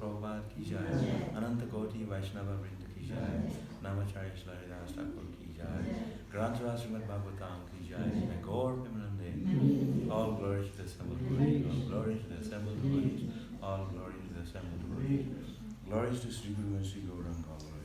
Prabhupada ki jai, Ananta Koti Vaishnava Vrinda ki jai, Namacharya Shlari Das Thakur ki jai, Granthara Srimad Bhagavatam ki jai, and Gaur Pimanande. All glory to the assembled devotees, all glory to the assembled devotees, all glory to the assembled devotees. Glories to Sri Guru and Sri Gauranga, all glory.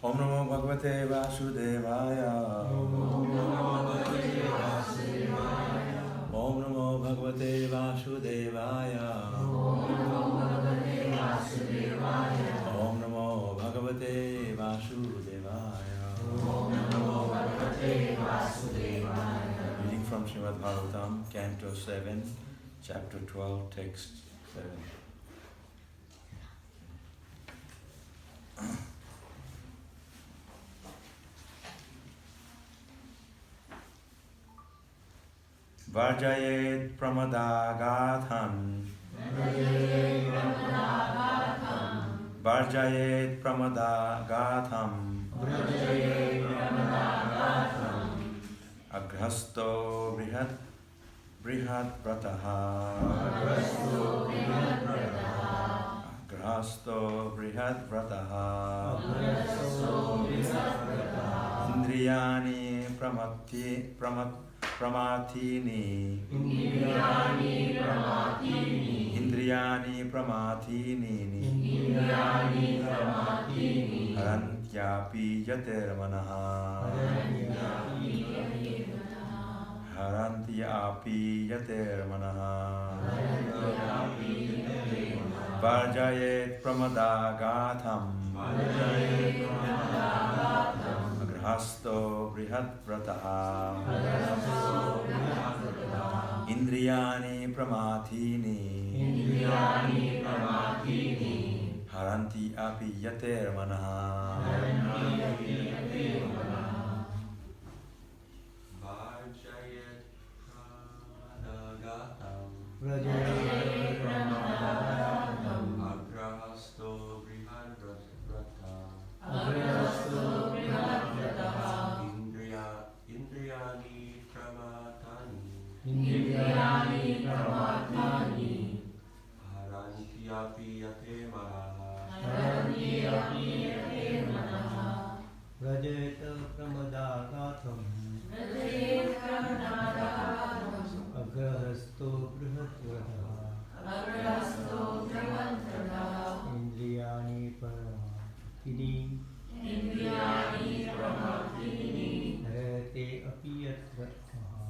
Om Namo Bhagavate Vasudevaya. Om Namo Bhagavate Bhagavate Vasudevaya. Om Namo Bhagavate Vasudevaya. Reading from Srimad Bhagavatam, Canto 7, Chapter 12, Text 7. Varjayet Pramadagatham. Varjayet Pramadagatham. Aghrasto Brihat Vrataha. Aghrasto Brihat Vrataha. Indriyani Pramathini. Indriyani Pramathini. Harantyapi Yatermanaha. Harantyapi Yatermanaha. Varjayet Pramadagatham. Aghrasto Brihadrataha. Indriyani Pramathini. Haranti api Yatermanaha. Varjayet Pramadagatham. Aghrasto Brihadrataha. Indriyani Pramathani. Haranti api Yatemanaha. Vrajayet Pramadagatham. Aghrasto Brihadrataha. Indriyani Pramathini. Harate api Yatrataha.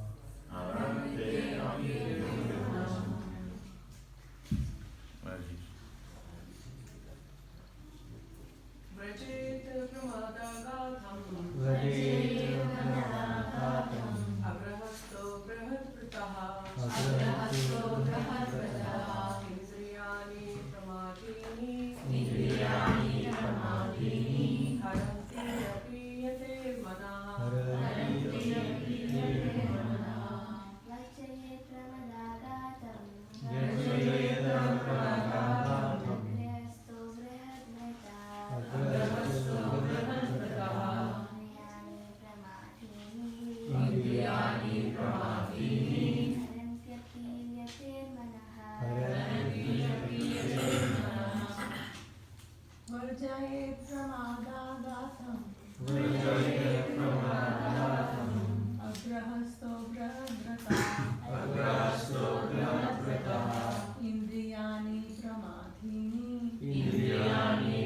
Vrajayet Pramadagatham. Aghrasto Brihadrataha. Indriyani Pramathini. Haranti api Yatemanaha. Varjayet Pramadagatham. Aghrasto Brihadrataha. Indriyani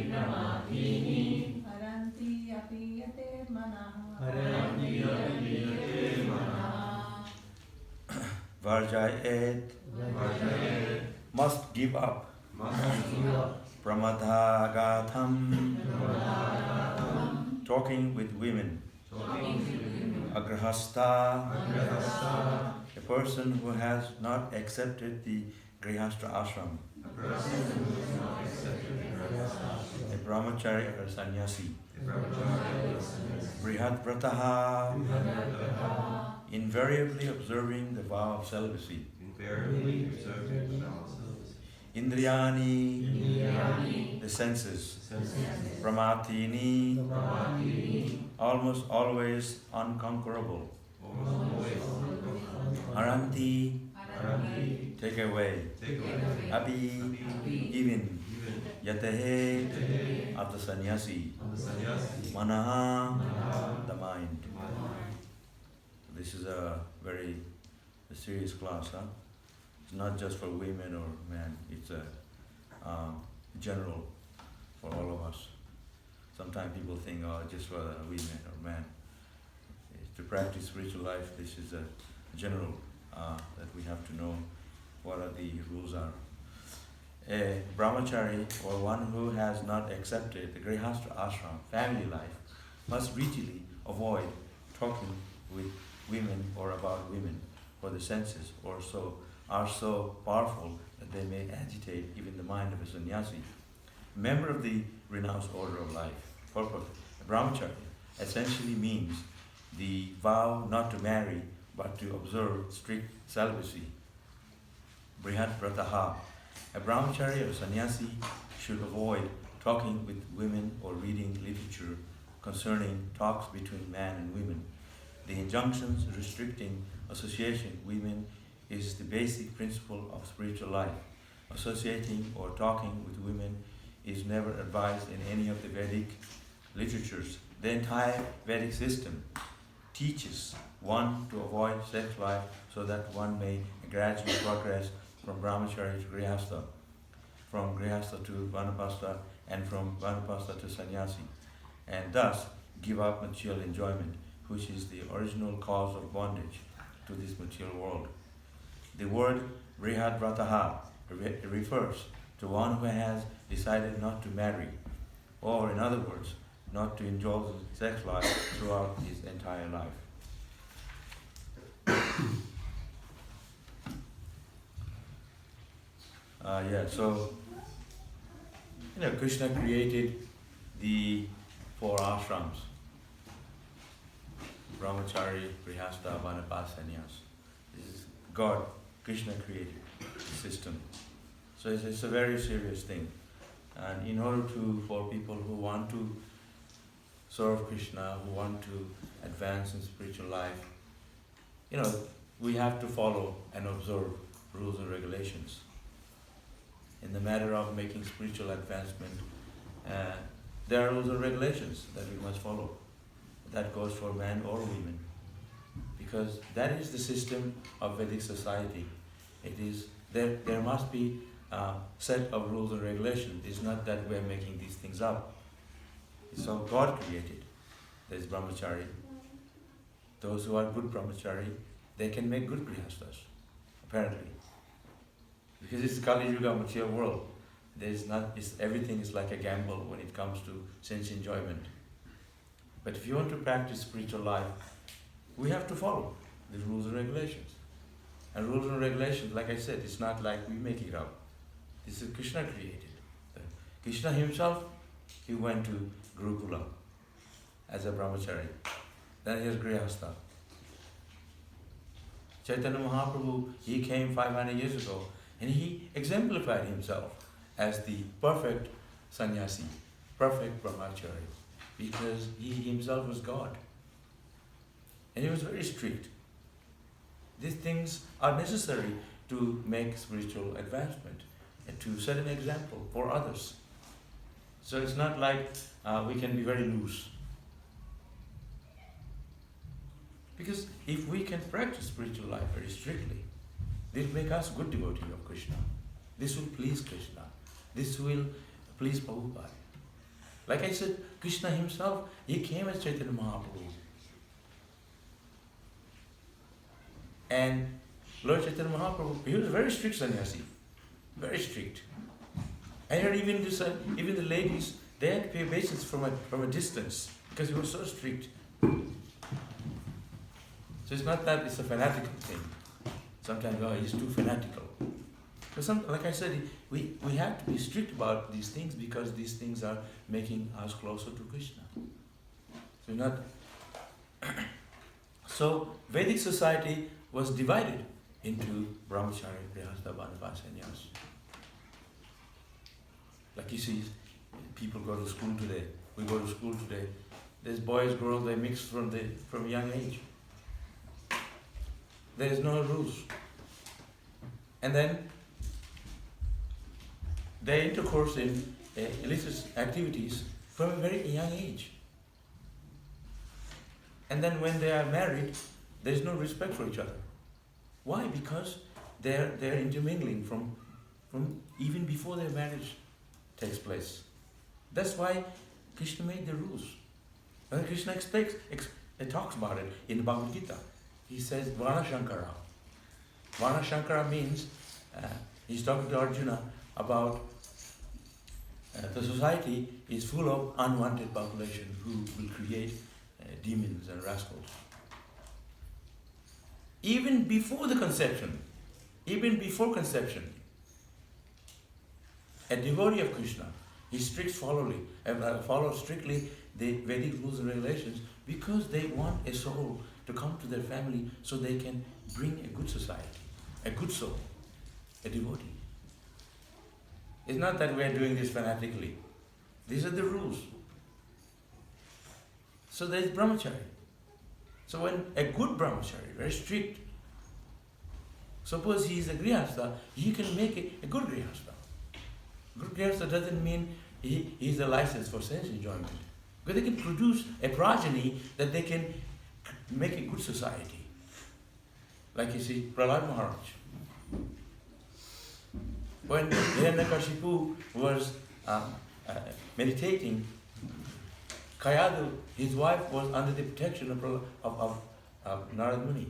Pramathini. Haranti api Yatemanaha. Varjayet must give up. Pramadagatham. Talking with women. Agrahasta. A person who has not accepted the Grihastha ashram. A brahmachari or sannyasi. Brihadrataha. Invariably observing the vow of celibacy. Indriyani, the senses. Pramathini, almost always unconquerable. Haranti, take away. Api, even. Yatehe, of the sannyasi. Manaha, the mind. This is a very serious class, huh? It's not just for women or men, it's a general for all of us. Sometimes people think, oh, just for women or men. To practice spiritual life, this is a general that we have to know the rules are. A brahmachari, or one who has not accepted the grihastha ashram, family life, must rigidly avoid talking with women or about women, for the senses are so powerful that they may agitate even the mind of a sannyasi. A member of the renounced order of life. Purport. A brahmachari essentially means the vow not to marry but to observe strict celibacy. Brihat Vrataha. A brahmachari or sannyasi should avoid talking with women or reading literature concerning talks between man and women. The injunctions restricting association with women is the basic principle of spiritual life. Associating or talking with women is never advised in any of the Vedic literatures. The entire Vedic system teaches one to avoid sex life so that one may gradually progress from brahmachari to grihastha, from grihastha to vanapasta, and from vanapasta to sannyasi, and thus give up material enjoyment, which is the original cause of bondage to this material world. The word Vrihadvrataha refers to one who has decided not to marry, or in other words, not to indulge in sex life throughout his entire life. So Krishna created the 4 ashrams: brahmachari, grihastha, vanapasa, sannyas. This is God, Krishna created the system. So it's a very serious thing. And in order for people who want to serve Krishna, who want to advance in spiritual life, we have to follow and observe rules and regulations. In the matter of making spiritual advancement, there are rules and regulations that we must follow. That goes for men or women, because that is the system of Vedic society. It is there must be a set of rules and regulations. It's not that we're making these things up. It's all God created. There's brahmachari. Those who are good brahmachari, they can make good grihasthas, apparently. Because it's Kali Yuga material world. Everything is like a gamble when it comes to sense enjoyment. But if you want to practice spiritual life, we have to follow the rules and regulations. And rules and regulations, like I said, it's not like we make it up. This is Krishna created. Krishna himself, he went to Gurukula as a brahmachari. Then he was grihastha. Chaitanya Mahaprabhu, he came 500 years ago, and he exemplified himself as the perfect sannyasi, perfect brahmachari, because he himself was God. And he was very strict. These things are necessary to make spiritual advancement and to set an example for others. So it's not like we can be very loose. Because if we can practice spiritual life very strictly, this will make us good devotee of Krishna. This will please Krishna. This will please Prabhupada. Like I said, Krishna himself, he came as Chaitanya Mahaprabhu. And Lord Chaitanya Mahaprabhu, he was a very strict sannyasi. Very strict. And even the ladies, they had to pay obeisance from a distance because he was so strict. So it's not that it's a fanatical thing. Sometimes, he's too fanatical. But like I said, we have to be strict about these things because these things are making us closer to Krishna. So not. So Vedic society was divided into brahmachari, grihastha, vanapasa, sannyas. Like you see, people go to school today. We go to school today. There's boys, girls, they mix from young age. There is no rules. And then they intercourse in illicit activities from a very young age. And then when they are married, there is no respect for each other. Why? Because they're intermingling from even before their marriage takes place. That's why Krishna made the rules. And Krishna talks about it in the Bhagavad Gita. He says Varna Shankara. Varna Shankara means He's talking to Arjuna about the society is full of unwanted population who will create demons and rascals. Even before conception, a devotee of Krishna, he follows strictly the Vedic rules and regulations because they want a soul to come to their family so they can bring a good society, a good soul, a devotee. It's not that we are doing this fanatically. These are the rules. So there is brahmachari. So when a good brahmachari, very strict, suppose he is a grihastha, he can make a good grihastha. Good grihastha doesn't mean he is a license for sense enjoyment. But they can produce a progeny that they can make a good society. Like you see, Prabhav Maharaj. When Hiranyakashipu was meditating, Kayadu, his wife, was under the protection of Narad Muni.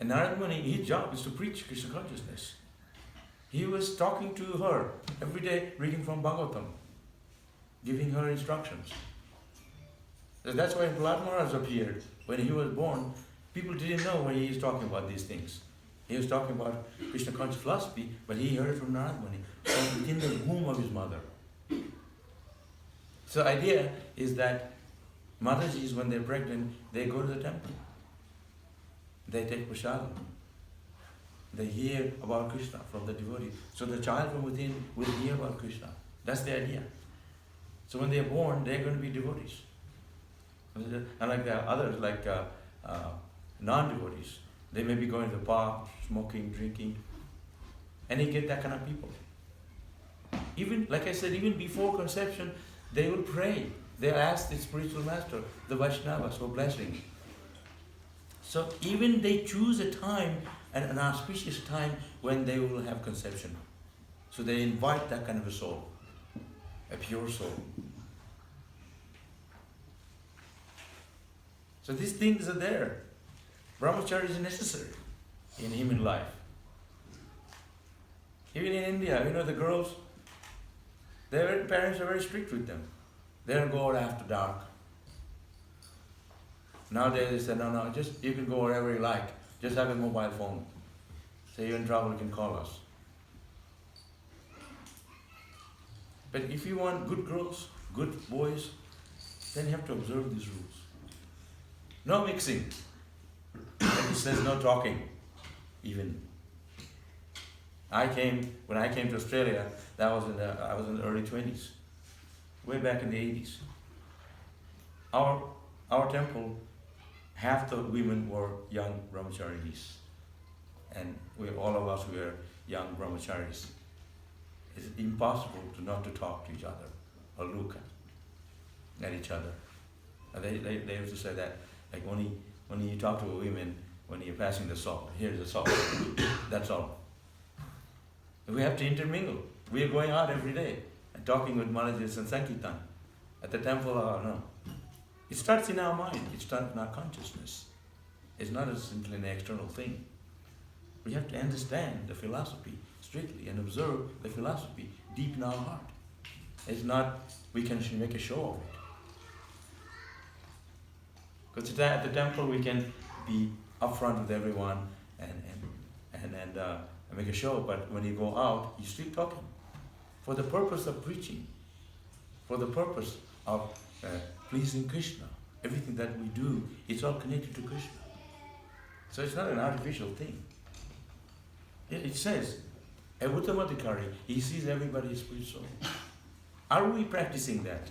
And Narad Muni, his job is to preach Krishna consciousness. He was talking to her every day, reading from Bhagavatam, giving her instructions. So that's why Prahlad Maharaj appeared. When he was born, people didn't know when he was talking about these things. He was talking about Krishna conscious philosophy, but he heard it from Narad Muni, from within the womb of his mother. So the idea is that Matajis, when they're pregnant, they go to the temple. They take prasadam. They hear about Krishna from the devotee. So the child from within will hear about Krishna. That's the idea. So when they're born, they're going to be devotees. Unlike the others, like non-devotees, they may be going to the park, smoking, drinking, and you get that kind of people. Even, like I said, even before conception, they will pray. They'll ask the spiritual master, the Vaishnavas, for blessing. So even they choose a time, an auspicious time, when they will have conception. So they invite that kind of a soul, a pure soul. So these things are there. Brahmacharya is necessary in human life. Even in India, the girls, their parents are very strict with them. They don't go out after dark. Nowadays they say, no, just you can go wherever you like. Just have a mobile phone. So you're in trouble, you can call us. But if you want good girls, good boys, then you have to observe these rules. No mixing. And it says no talking, even. When I came to Australia, I was in the early 20s, way back in the 80s. Our temple, half the women were young brahmacharis, and all of us were young brahmacharis. It's impossible not to talk to each other or look at each other. And they used to say that, like when you talk to a woman, when you're passing the salt, here's the salt, that's all. We have to intermingle. We are going out every day and talking with Maharajas and Sankirtan. At the temple, no. It starts in our mind, it starts in our consciousness. It's not simply an external thing. We have to understand the philosophy strictly and observe the philosophy deep in our heart. It's not we can make a show of it. Because at the temple we can be upfront with everyone and make a show, but when you go out, you still talking. For the purpose of preaching, for the purpose of pleasing Krishna. Everything that we do, it's all connected to Krishna. So it's not an artificial thing. It says, a Uttamadhikari, he sees everybody as spiritual. Are we practicing that?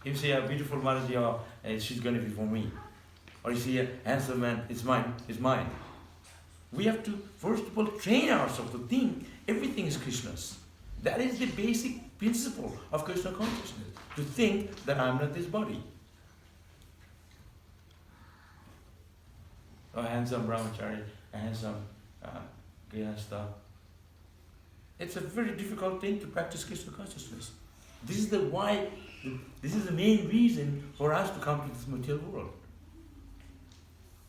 If you see a beautiful Maharaji, she's going to be for me. Or you see a handsome man, it's mine. We have to, first of all, train ourselves to think everything is Krishna's. That is the basic principle of Krishna consciousness. To think that I am not this body. A handsome brahmachari, a handsome grihastha. It's a very difficult thing to practice Krishna consciousness. This is the main reason for us to come to this material world.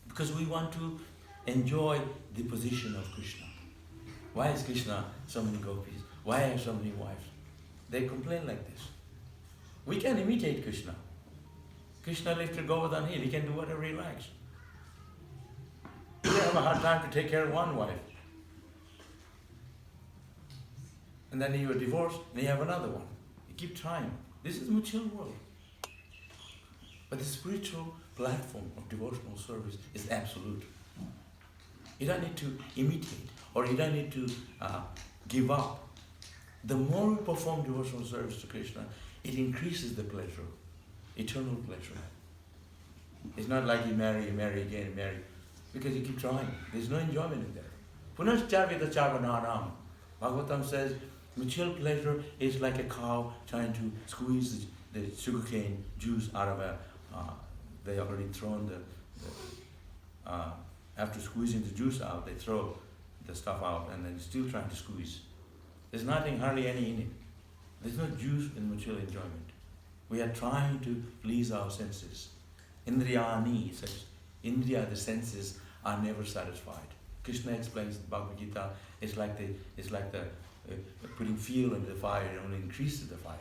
Because we want to enjoy the position of Krishna. Why is Krishna so many gopis? Why have so many wives? They complain like this. We can imitate Krishna. Krishna lifted Govardhan hill, he can do whatever he likes. We have a hard time to take care of one wife. And then you are divorced, and you have another one. You keep trying. This is a mature world. But the spiritual platform of devotional service is absolute. You don't need to imitate, or you don't need to give up. The more we perform devotional service to Krishna, it increases the pleasure, eternal pleasure. It's not like you marry again, marry, because you keep trying. There's no enjoyment in there. Punaschavita chavananam. Bhagavatam says, mutual pleasure is like a cow trying to squeeze the sugarcane juice out of a, they already thrown after squeezing the juice out, they throw the stuff out and then still trying to squeeze. There's nothing, hardly any in it. There's no juice in mutual enjoyment. We are trying to please our senses. Indriyani, says, Indriya, the senses, are never satisfied. Krishna explains in Bhagavad Gita, it's like the putting fuel into the fire, it only increases the fire.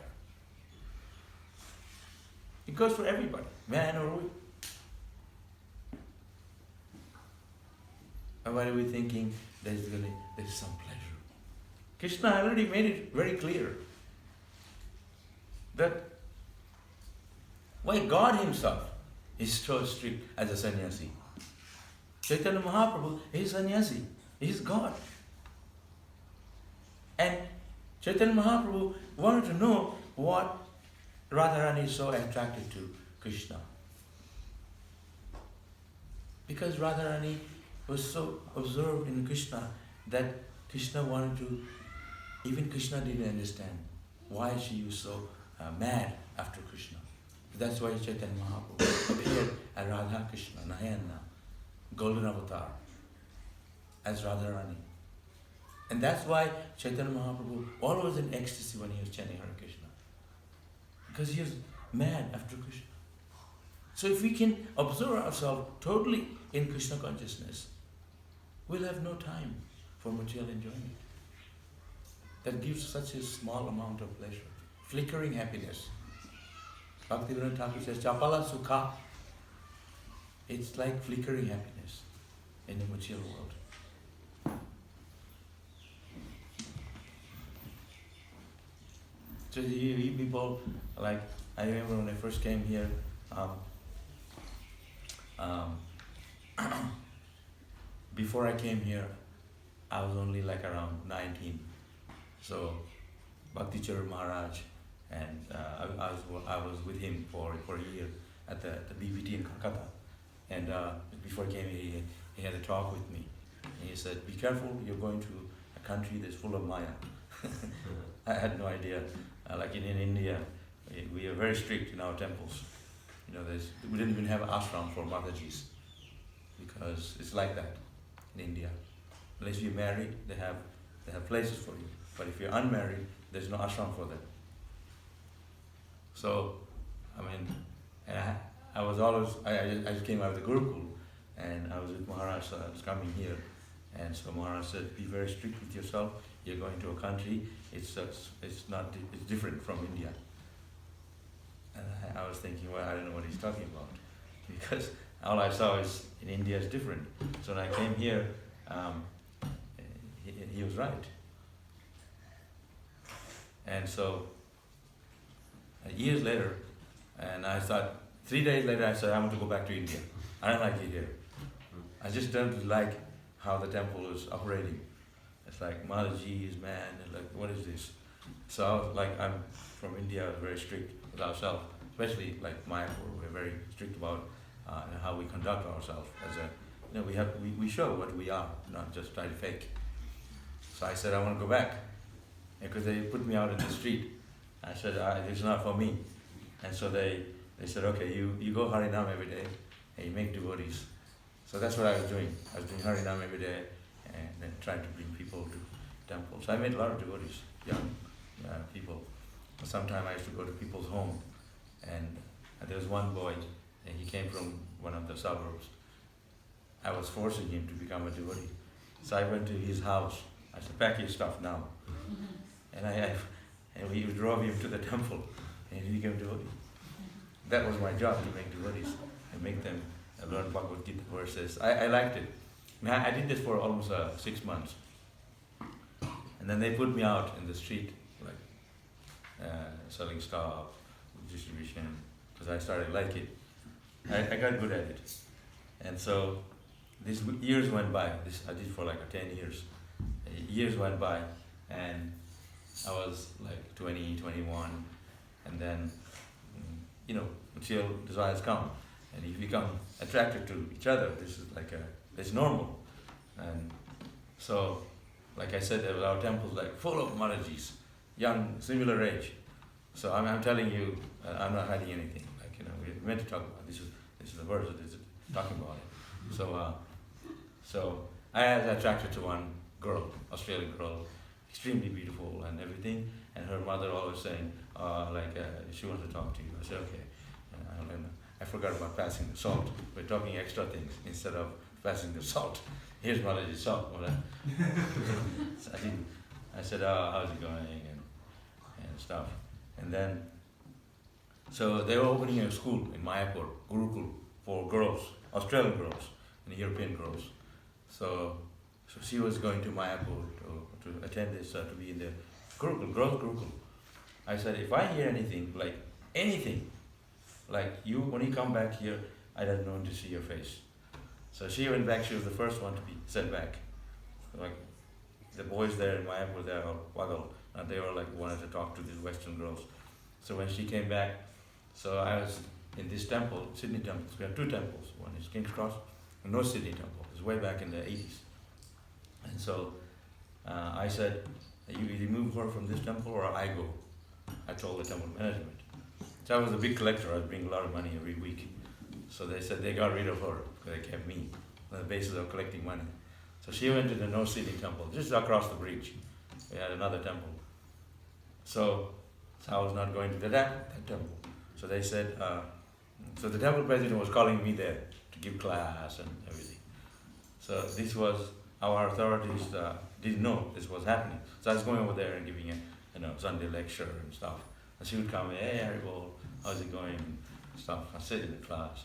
It goes for everybody, man or woman. And why are we thinking there's some pleasure? Krishna already made it very clear that why God himself is so strict as a sannyasi. Chaitanya Mahaprabhu is sannyasi, he is God. And Chaitanya Mahaprabhu wanted to know what Radharani is so attracted to Krishna. Because Radharani was so absorbed in Krishna that Krishna wanted to, even Krishna didn't understand why she was so mad after Krishna. That's why Chaitanya Mahaprabhu appeared as Radha Krishna, Nayana, Golden Avatar, as Radharani. And that's why Chaitanya Mahaprabhu always in ecstasy when he was chanting Hare Krishna. Because he was mad after Krishna. So if we can observe ourselves totally in Krishna consciousness, we'll have no time for material enjoyment. That gives such a small amount of pleasure. Flickering happiness. Bhaktivinoda Thakur says, Chapala Sukha. It's like flickering happiness in the material world. So you people, like, I remember when I first came here, before I came here, I was only like around 19. So Bhakti Charan Maharaj, and I was with him for a year at the BBT in Calcutta. And before he came here, he had a talk with me. And he said, be careful, you're going to a country that's full of Maya. I had no idea. Like in India, we are very strict in our temples. You know, we didn't even have an ashram for Matajis, because it's like that in India. Unless you're married, they have places for you. But if you're unmarried, there's no ashram for them. So, I mean, and I just came out of the Gurukul, and I was with Maharaj, so I was coming here. And so Maharaj said, be very strict with yourself. You're going to a country, it's different from India. And I was thinking, well, I don't know what he's talking about, because all I saw is in India is different. So when I came here, he was right. And so years later, and I thought, 3 days later, I said, I want to go back to India. I don't like it here. I just don't like how the temple is operating. It's like, Mataji is man, and like, what is this? So I was like, I'm from India, I was very strict with ourselves, especially like Mayapur, we're very strict about how we conduct ourselves. As a, we show what we are, not just try to fake. So I said, I want to go back, because they put me out in the street. I said, it's not for me. And so they said, okay, you go Harinam every day, and you make devotees. So that's what I was doing. I was doing Harinam every day, and then trying to bring people to temples. So I made a lot of devotees, young people. Sometimes I used to go to people's home, and there was one boy, and he came from one of the suburbs. I was forcing him to become a devotee. So I went to his house. I said, pack your stuff now. And we drove him to the temple, and he became devotee. That was my job, to make devotees and make them learn Bhagavad Gita verses. I liked it. I did this for almost 6 months. And then they put me out in the street, like selling stuff, distribution, because I started like it. I got good at it. And so these years went by. I did for like 10 years. Years went by, and I was like 20, 21, and then, material desires come, and you become attracted to each other. This is it's normal. And so, like I said, our temple's like full of Maharaji's, young, similar age. So I'm telling you, I'm not hiding anything. We meant to talk about this. This is the verse that is talking about it. So I was attracted to one girl, Australian girl, extremely beautiful and everything. And her mother always saying, she wants to talk to you. I said, okay. And I forgot about passing the salt. We're talking extra things instead of passing the salt. Here's Maharaji's salt. So I said, how's it going? And stuff. And then, so they were opening a school in Mayapur, Gurukul, for girls, Australian girls and European girls. So she was going to Mayapur to attend this, to be in the Gurukul, girls Gurukul. I said, if I hear anything, like you, when you come back here, I don't want to see your face. So she went back. She was the first one to be sent back. Like the boys there in Mayapur, they are all pagal, and they were like wanted to talk to these Western girls. So when she came back, so I was in this temple, Sydney temple. We have 2 temples. One is King's Cross, and no Sydney temple. It's way back in the 80s. And so I said, you either move her from this temple or I go. I told the temple management. So I was a big collector. I was bringing a lot of money every week. So they said they got rid of her because they kept me on the basis of collecting money. So she went to the No Sydney temple, just across the bridge. We had another temple. So I was not going to that temple. So they said, so the temple president was calling me there to give class and everything. So this was, our authorities didn't know this was happening. So I was going over there and giving a Sunday lecture and stuff. And she would come, hey Haribol, how's it going? And stuff. I sit in the class.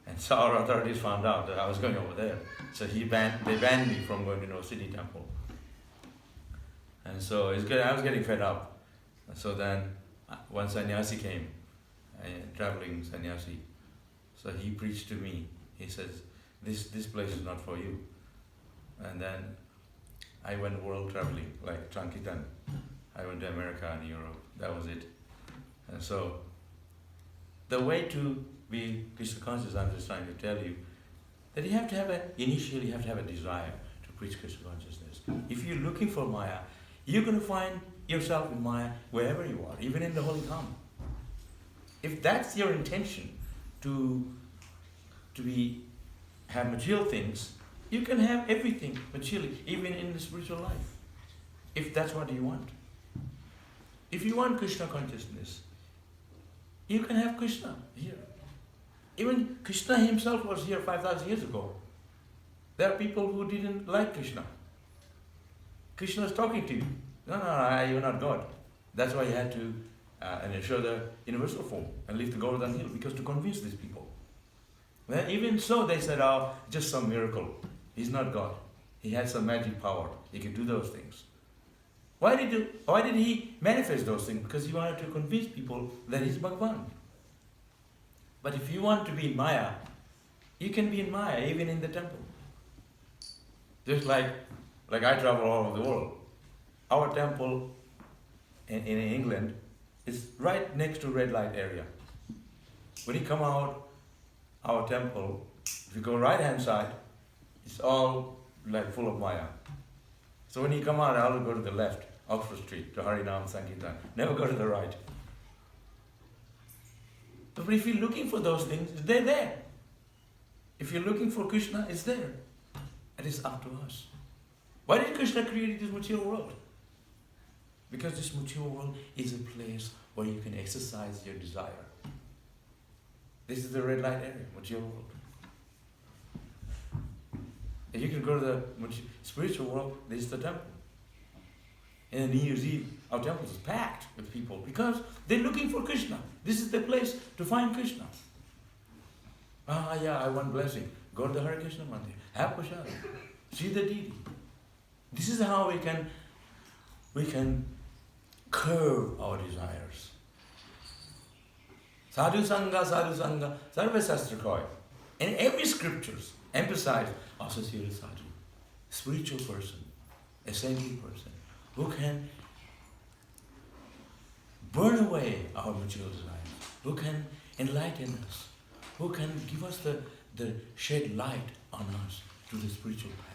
And so our authorities found out that I was going over there. So they banned me from going to No City Temple. And so I was getting fed up. And so then one sannyasi came, a traveling sannyasi. So he preached to me. He says, this place is not for you. And then I went world traveling, like Trankitan. I went to America and Europe. That was it. And so the way to be Krishna conscious, I'm just trying to tell you, that you have to have a desire to preach Krishna consciousness. If you're looking for Maya, you're going to find yourself in Maya wherever you are, even in the Holy Dham. If that's your intention to have material things, you can have everything materially, even in the spiritual life, if that's what you want. If you want Krishna consciousness, you can have Krishna here. Even Krishna himself was here 5,000 years ago. There are people who didn't like Krishna. Krishna is talking to you. No, you're not God. That's why he had to show the universal form and leave the Govardhan hill, because to convince these people. Well, even so, they said, just some miracle. He's not God. He had some magic power. He could do those things. Why did he manifest those things? Because he wanted to convince people that he's Bhagavan. But if you want to be in Maya, you can be in Maya, even in the temple. Just like I travel all over the world. Our temple in England is right next to red light area. When you come out, our temple, if you go right hand side, it's all like full of Maya. So when you come out, I always go to the left, Oxford Street, to Harinam Sankirtan. Never go to the right. But if you're looking for those things, they're there. If you're looking for Krishna, it's there. It is up to us. Why did Krishna create this material world? Because this material world is a place where you can exercise your desire. This is the red light area, material world. If you can go to the spiritual world, this is the temple. And New Year's Eve, our temple is packed with people because they're looking for Krishna. This is the place to find Krishna. I want blessing. Go to the Hare Krishna Mandir. Have prasad. See the deity. This is how we can curb our desires. Sadhu Sangha, Sarva Shastra Koi. And every scriptures emphasize associated sadhu, spiritual person, a saintly person, who can burn away our material desires, who can enlighten us, who can give us the shed light on us to the spiritual path.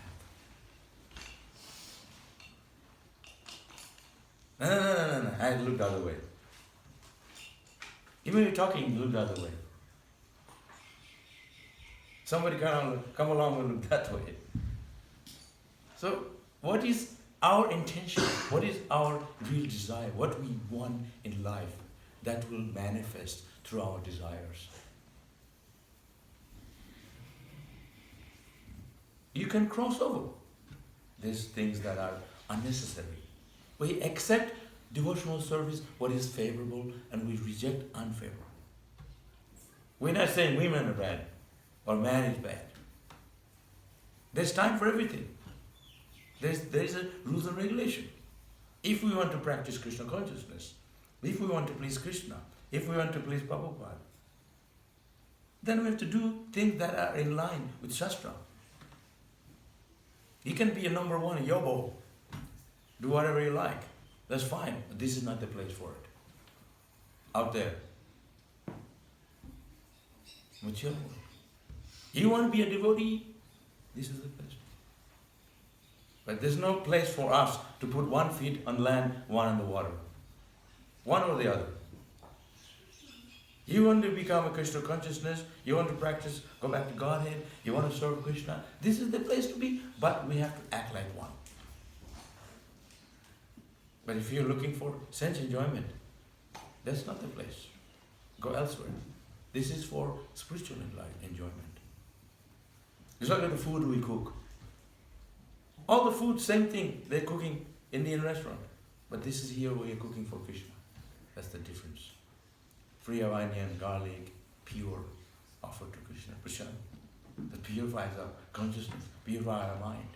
No. I had looked the other way. Even when you're talking, look the other way. Somebody come along and look that way. So, what is our intention? What is our real desire? What we want in life that will manifest through our desires? You can cross over these things that are unnecessary. We accept devotional service, what is favorable, and we reject unfavorable. We're not saying women are bad or man is bad. There's time for everything. There's a rules and regulation. If we want to practice Krishna consciousness, if we want to please Krishna, if we want to please Prabhupada, then we have to do things that are in line with Shastra. You can be a number one in yobo, do whatever you like. That's fine, but this is not the place for it. Out there. Mature world. You want to be a devotee? This is the place. But there's no place for us to put 1 foot on land, one on the water. One or the other. You want to become a Krishna consciousness, you want to practice, go back to Godhead, you want to serve Krishna, this is the place to be, but we have to act like one. But if you're looking for sense enjoyment, that's not the place. Go elsewhere. This is for spiritual enjoyment. Just look at the food we cook. All the food, same thing, they're cooking Indian restaurant. But this is here where you're cooking for Krishna. That's the difference. Free of onion, garlic, pure, offered to Krishna. Prasad. That purifies our consciousness, purifies our mind.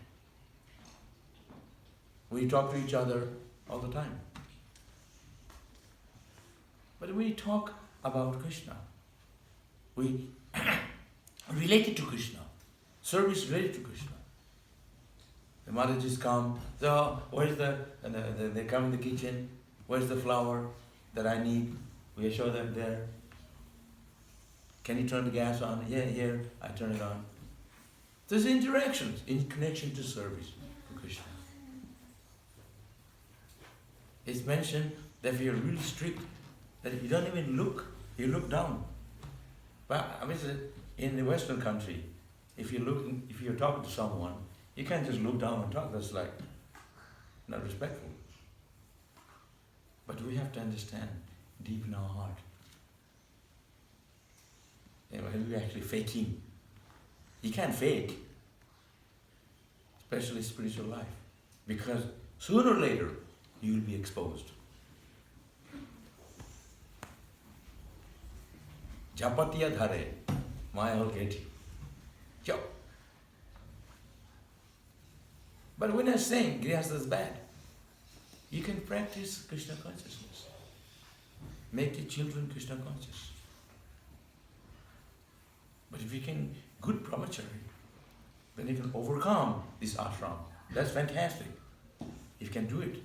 We talk to each other all the time. But we talk about Krishna. We relate it to Krishna. Service related to Krishna. The Mataji's come, so where's they come in the kitchen, where's the flour that I need? We show them there. Can you turn the gas on? Yeah, here, I turn it on. There's interactions in connection to service to Krishna. It's mentioned that if you're really strict, that if you don't even look, you look down. But I mean, in the Western country, if you're talking to someone, you can't just look down and talk. That's like not respectful. But we have to understand deep in our heart. We're actually faking. You can't fake, especially spiritual life, because sooner or later you will be exposed. Japatiya dhare, Maya will get you. Yo. But we're not saying Grihastha is bad. You can practice Krishna consciousness. Make your children Krishna conscious. But if you can, good brahmachari, then you can overcome this ashram. That's fantastic. If you can do it.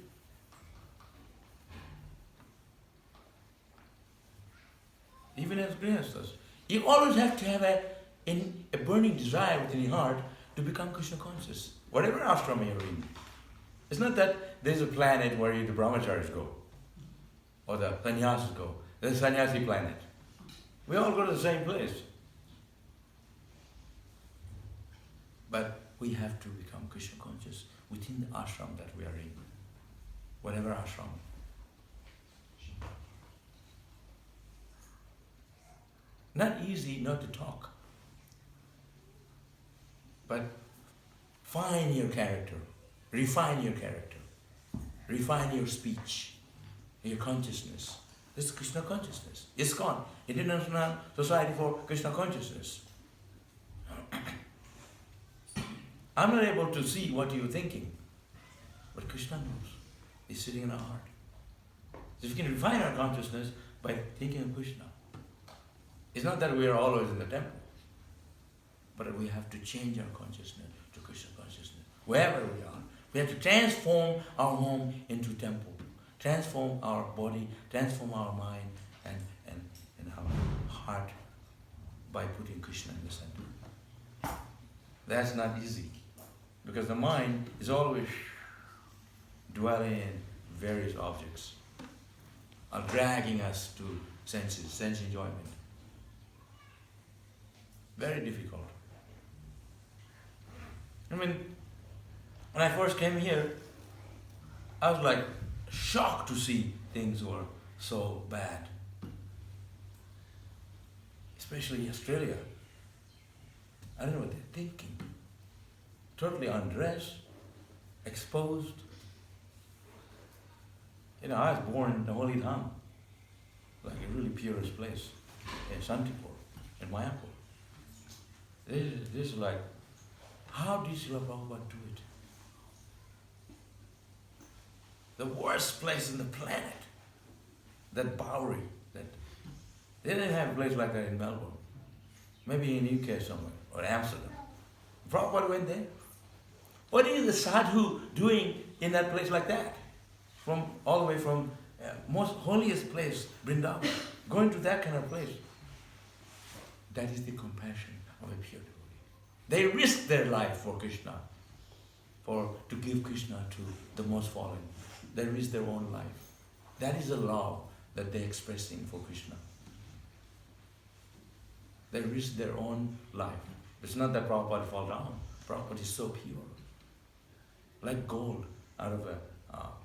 Even as Grihasthas, you always have to have a burning desire within your heart to become Krishna conscious. Whatever ashram you're in. It's not that there's a planet where the brahmacharis go, or the sannyasis go. There's a sannyasi planet. We all go to the same place. But we have to become Krishna conscious within the ashram that we are in. Whatever ashram. Not easy not to talk. But fine your character, refine your character, refine your speech, your consciousness. This is Krishna consciousness. ISKCON, International Society for Krishna Consciousness. I'm not able to see what you're thinking, but Krishna knows. He's sitting in our heart. So we can refine our consciousness by thinking of Krishna. It's not that we are always in the temple, but we have to change our consciousness to Krishna consciousness. Wherever we are, we have to transform our home into temple, transform our body, transform our mind and our heart by putting Krishna in the center. That's not easy, because the mind is always dwelling in various objects, are dragging us to senses, sense enjoyment. Very difficult. I mean, when I first came here, I was like shocked to see things were so bad. Especially Australia. I don't know what they're thinking. Totally undressed, exposed. You know, I was born in the Holy Dham, like a really purest place, in Santipur, in Mayapur. This is like, how did Srila Prabhupada do it? The worst place on the planet, that Bowery, that they didn't have a place like that in Melbourne. Maybe in UK somewhere, or Amsterdam. Prabhupada went there. What is the sadhu doing in that place like that? From all the way from most holiest place, Vrindavan, going to that kind of place. That is the compassion of a pure devotee. They risk their life for Krishna, to give Krishna to the most fallen. They risk their own life. That is the love that they're expressing for Krishna. They risk their own life. It's not that Prabhupada fall down. Prabhupada is so pure. Like gold out of a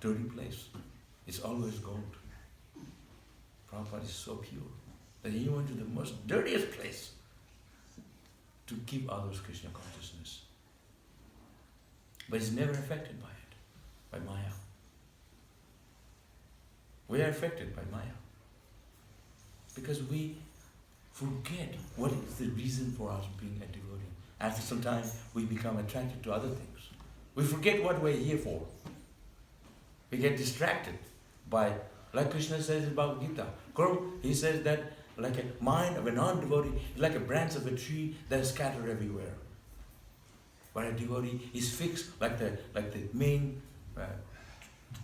dirty place. It's always gold. Prabhupada is so pure that he went to the most dirtiest place to give others Krishna consciousness. But he's never affected by it, by Maya. We are affected by Maya because we forget what is the reason for us being a devotee. After some time, we become attracted to other things. We forget what we're here for. We get distracted by, like Krishna says in Bhagavad Gita, he says that like a mind of a non-devotee is like a branch of a tree that is scattered everywhere. But a devotee is fixed like the main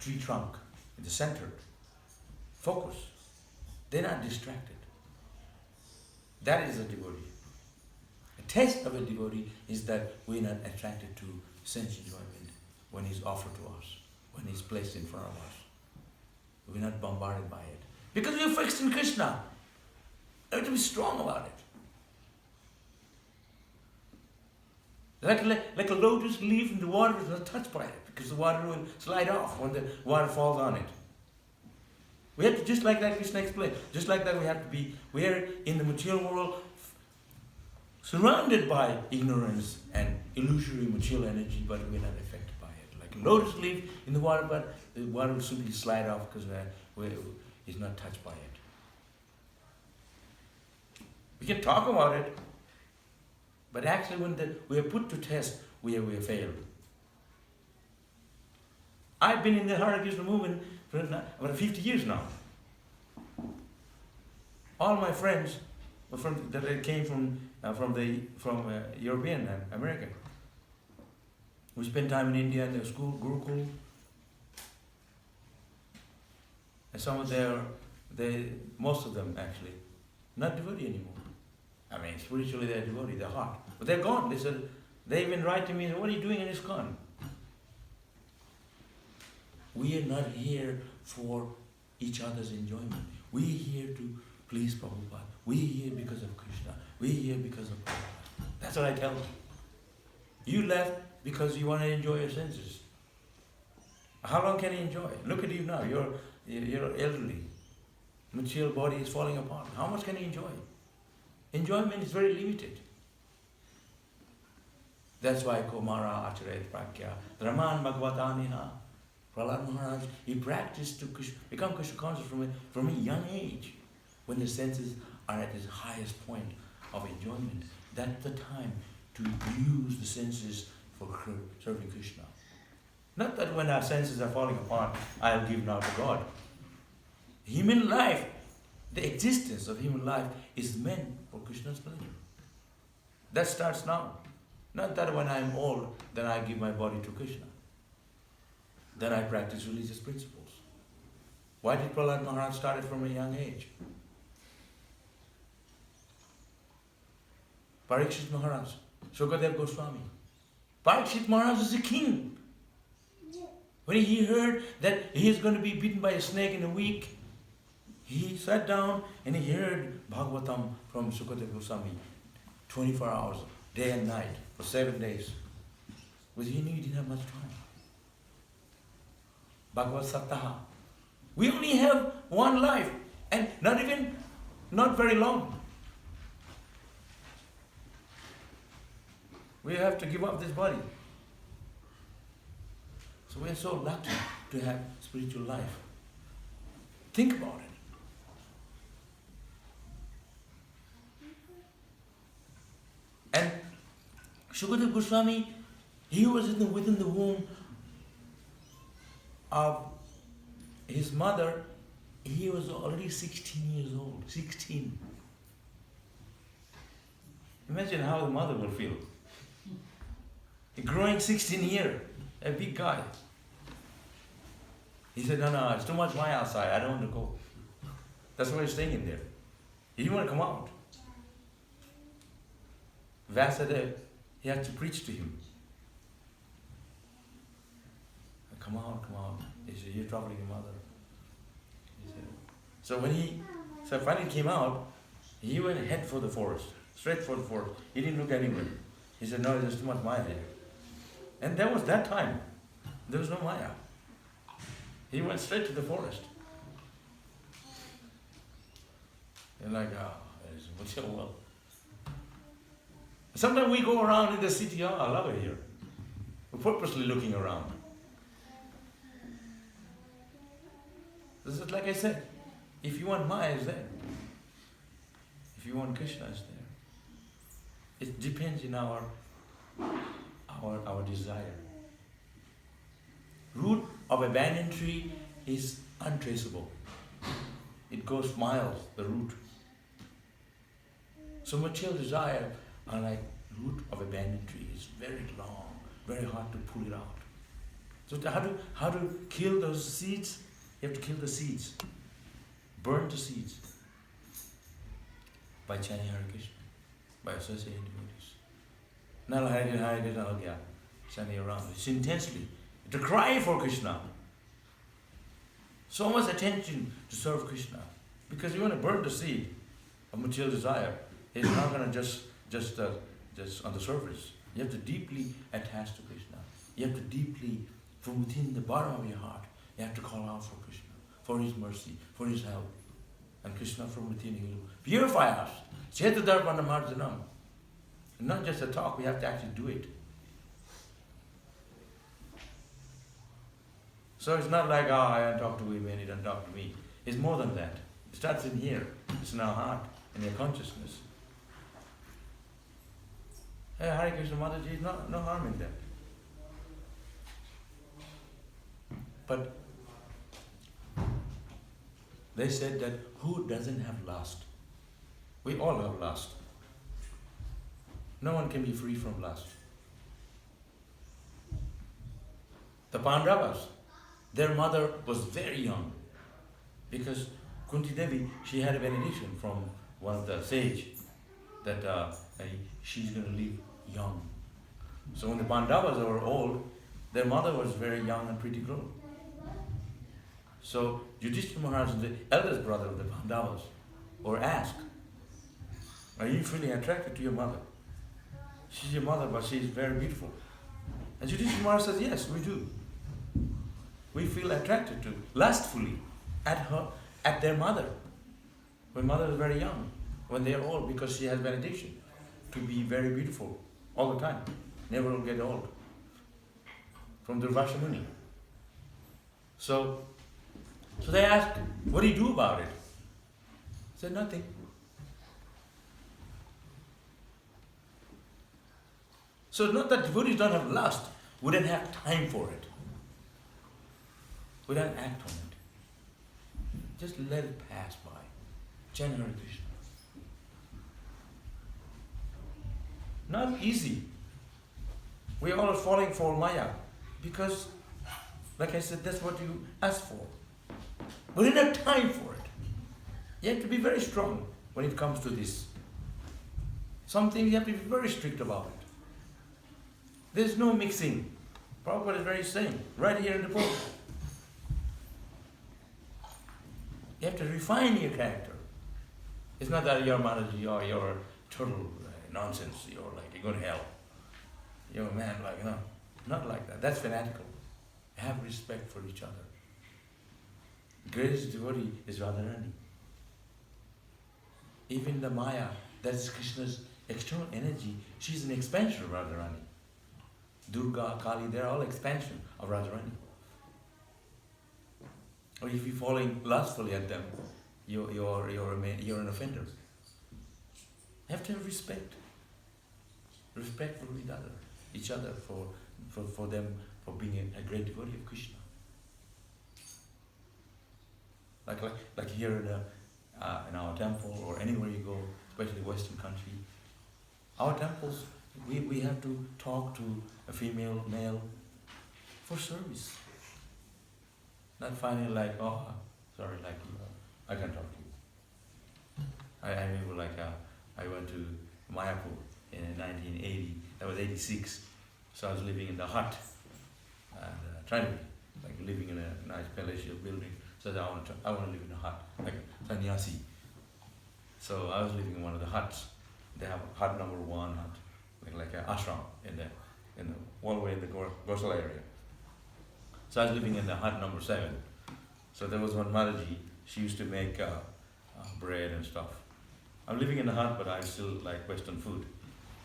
tree trunk in the center. Focus. They're not distracted. That is a devotee. A test of a devotee is that we're not attracted to sense enjoyment when it's offered to us, when it's placed in front of us. We're not bombarded by it. Because we're fixed in Krishna. We have to be strong about it. Like a lotus leaf in the water is not touched by it, because the water will slide off when the water falls on it. We have to, just like that Krishna explained, just like that we are in the material world surrounded by ignorance and illusory material energy, but we're not affected by it. Like a lotus leaf in the water, but the water will simply slide off because it's not touched by it. We can talk about it, but actually when we are put to test, we have failed. I've been in the Hare Krishna movement for about 50 years now. All my friends that came from European America. We spent time in India in the school, Gurukul. And some of most of them actually, not devotee anymore. I mean, spiritually they're devotee, they're hot. But they're gone. They even write to me, what are you doing in ISKCON? We are not here for each other's enjoyment. We're here to please Prabhupada. We're here because of Krishna. We're here because of Prabhupada. That's what I tell them. You left because you want to enjoy your senses. How long can you enjoy? Look at you now. You're elderly. Material body is falling apart. How much can you enjoy? Enjoyment is very limited. That's why Kumara Acharet Prakya, Raman Bhagavataniha, Prahlad Maharaj, he practiced to become Krishna conscious from a young age, when the senses are at its highest point of enjoyment. That's the time to use the senses for serving Krishna. Not that when our senses are falling apart, I'll give now to God. Human life, the existence of human life is meant for Krishna's pleasure. That starts now. Not that when I'm old, then I give my body to Krishna. Then I practice religious principles. Why did Prahlad Maharaj start it from a young age? Parikshit Maharaj, Shukadev Goswami. Parikshit Maharaj is a king. When he heard that he is going to be bitten by a snake in a week, he sat down and he heard Bhagavatam from Shukadev Goswami 24 hours, day and night, for 7 days. Because he knew he didn't have much time. Bhagavad Saptaha. We only have one life, and not very long. We have to give up this body. So we are so lucky to have spiritual life. Think about it. And Shukadev Goswami, he was within the womb of his mother. He was already 16 years old. 16. Imagine how the mother will feel. A growing 16-year, a big guy. He said, no, it's too much Maya outside. I don't want to go. That's why he's staying in there. He didn't want to come out. Vasudev, he had to preach to him. Come out. He said, you're troubling your mother. He said, so finally came out, he went head for the forest, straight for the forest. He didn't look anywhere. He said, no, there's too much Maya here. And that was that time. There was no Maya. He went straight to the forest. And like, what's your well? Sometimes we go around in the city, I love it here. We're purposely looking around. This is like I said, if you want Maya, it's there. If you want Krishna, it's there. It depends in our desire. Root of a banyan tree is untraceable. It goes miles, the root. So material desire, unlike root of a banyan tree, is very long, very hard to pull it out. So how to kill those seeds? You have to kill the seeds. Burn the seeds. By chanting Hare Krishna. By associating devotees. Not Hare Krishna, chanting around. It's intensely. To cry for Krishna. So much attention to serve Krishna. Because you want to burn the seed of material desire. It's not going to just on the surface. You have to deeply attach to Krishna. You have to deeply, from within the bottom of your heart, you have to call out for Krishna, for His mercy, for His help. And Krishna from within, He will purify us. Chetadarpana marjanam. And not just a talk, we have to actually do it. So it's not like, I don't talk to women, he doesn't talk to me. It's more than that. It starts in here. It's in our heart, in your consciousness. Hey, Hare Krishna Mataji, no harm in that. But they said that who doesn't have lust? We all have lust. No one can be free from lust. The Pandavas, their mother was very young because Kunti Devi, she had a benediction from one of the sage that she's going to live young. So when the Pandavas were old, their mother was very young and pretty grown. So Yudhishthira Maharaj, the eldest brother of the Pandavas, were asked, are you feeling attracted to your mother? She's your mother, but she's very beautiful. And Yudhishthira Maharaj says, yes, we do. We feel attracted to, lustfully, at their mother. When mother is very young, when they are old, because she has benediction to be very beautiful all the time. never will get old. From Durvasha Muni. So they asked, what do you do about it? He said, nothing. So it's not that devotees don't have lust, we don't have time for it. We don't act on it. Just let it pass by. Chant Hare Krishna. Not easy. We are all falling for Maya because, like I said, that's what you ask for. We don't have time for it. You have to be very strong when it comes to this. Something you have to be very strict about it. There's no mixing. Prabhupada is very same, right here in the book. You have to refine your character. It's not that you're Manaji or you're total nonsense, you're going to hell. You're a man not like that. That's fanatical. Have respect for each other. Greatest devotee is Radharani. Even the Maya, that's Krishna's external energy, she's an expansion of Radharani. Durga, Kali, they're all expansion of Radharani. Or if you're falling lustfully at them, you're an offender. You have to have respect. Respect for each other, for them, for being a great devotee of Krishna. Like here in our temple or anywhere you go, especially Western country, our temples, we have to talk to a female, male, for service. Not finding I can't talk to you. I remember I went to Mayapur in 1980, that was 86, so I was living in the hut, and trying to be, living in a nice palatial building, so I want to live in a hut, like sannyasi. So I was living in one of the huts. They have hut number 1 hut, like an ashram in the all the way in the Gosal area. So I was living in the hut number 7. So there was one Mataji, she used to make bread and stuff. I'm living in the hut, but I still like Western food.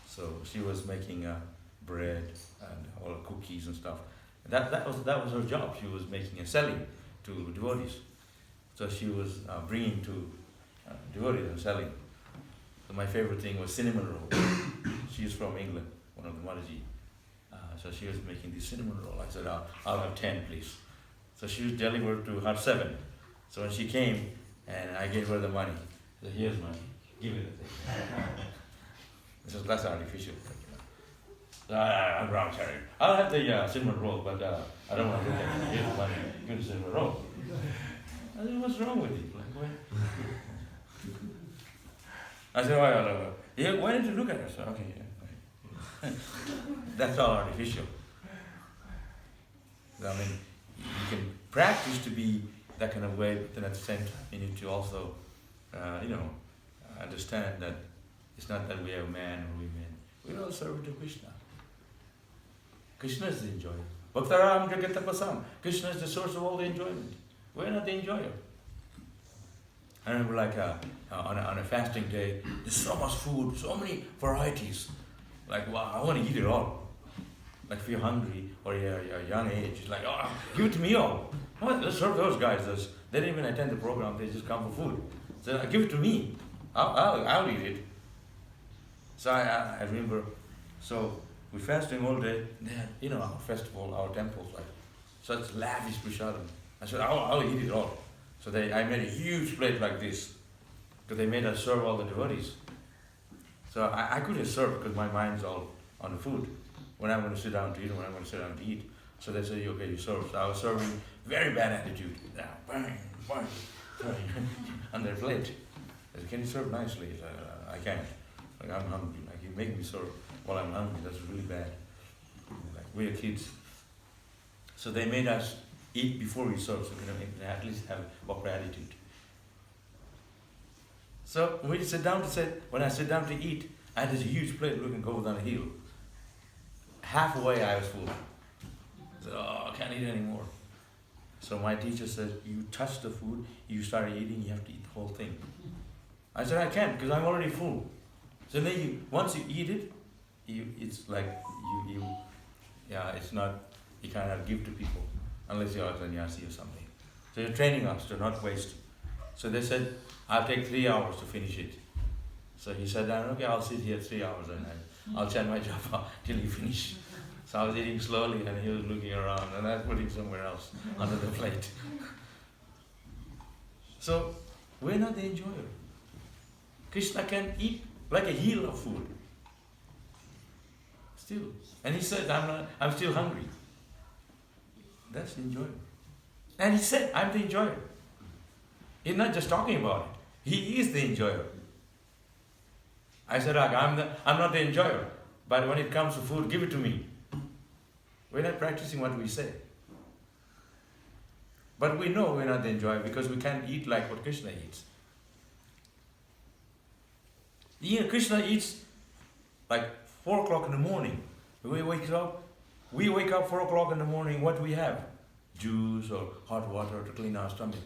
So she was making bread and all the cookies and stuff. And that was her job. She was making and selling to devotees. So she was bringing to devotees and selling. So my favorite thing was cinnamon roll. She's from England, one of the Mataji. So she was making the cinnamon roll. I said, I'll have 10, please. So she was delivered to hut 7. So when she came, and I gave her the money. I said, here's money, give it a thing. This is less artificial. I'm wrong, sorry. I'll have the cinnamon roll, but I don't want to look at it. Here's the money, give the cinnamon roll. I said, what's wrong with it? I said, why didn't you look at it? So, okay, yeah. That's all artificial. I mean, you can practice to be that kind of way, but then at the same time, you need to also, understand that it's not that we are man or women. We're all serving to Krishna. Krishna is the enjoyer. Bhaktaram Jagatapasam. Krishna is the source of all the enjoyment. We're not the enjoyer. I remember on a fasting day, there's so much food, so many varieties. Wow, I want to eat it all. If you're hungry or you're a young age, it's give it to me all. Let's serve those guys. They didn't even attend the program, they just come for food. So give it to me. I'll eat it. So I remember, so we're fasting all day. They had, our festival, our temples, such lavish prasadam. I said, I'll eat it all. So I made a huge plate like this, because they made us serve all the devotees. So I couldn't serve because my mind's all on the food. When I'm going to sit down to eat, when I'm going to sit down to eat. So they say, okay, you serve. So I was serving very bad attitude. Bang, on their plate. I said, can you serve nicely? He said, I can't. I'm hungry. You make me serve while I'm hungry. That's really bad. We're kids. So they made us eat before we serve, so we can at least have proper attitude. So when I sit down to eat, I had this huge plate looking go down a hill. Halfway I was full. I said, I can't eat anymore. So my teacher said, you touch the food, you start eating, you have to eat the whole thing. I said, I can't, because I'm already full. So then once you eat it, it's like it's not, you cannot give to people unless you're a sannyasi or something. So you're training us to not waste. So they said, I'll take 3 hours to finish it. So he said, okay, I'll sit here 3 hours and I'll chant my japa till you finish. So I was eating slowly and he was looking around and I was putting somewhere else under the plate. So we're not the enjoyer. Krishna can eat like a heel of food. Still. And he said, I'm still hungry. That's the enjoyer. And he said, I'm the enjoyer. He's not just talking about it. He is the enjoyer. I said, I'm not the enjoyer. But when it comes to food, give it to me. We're not practicing what we say. But we know we're not the enjoyer because we can't eat like what Krishna eats. Krishna eats like 4 o'clock in the morning. We wake up 4 o'clock in the morning, what do we have? Juice or hot water to clean our stomach.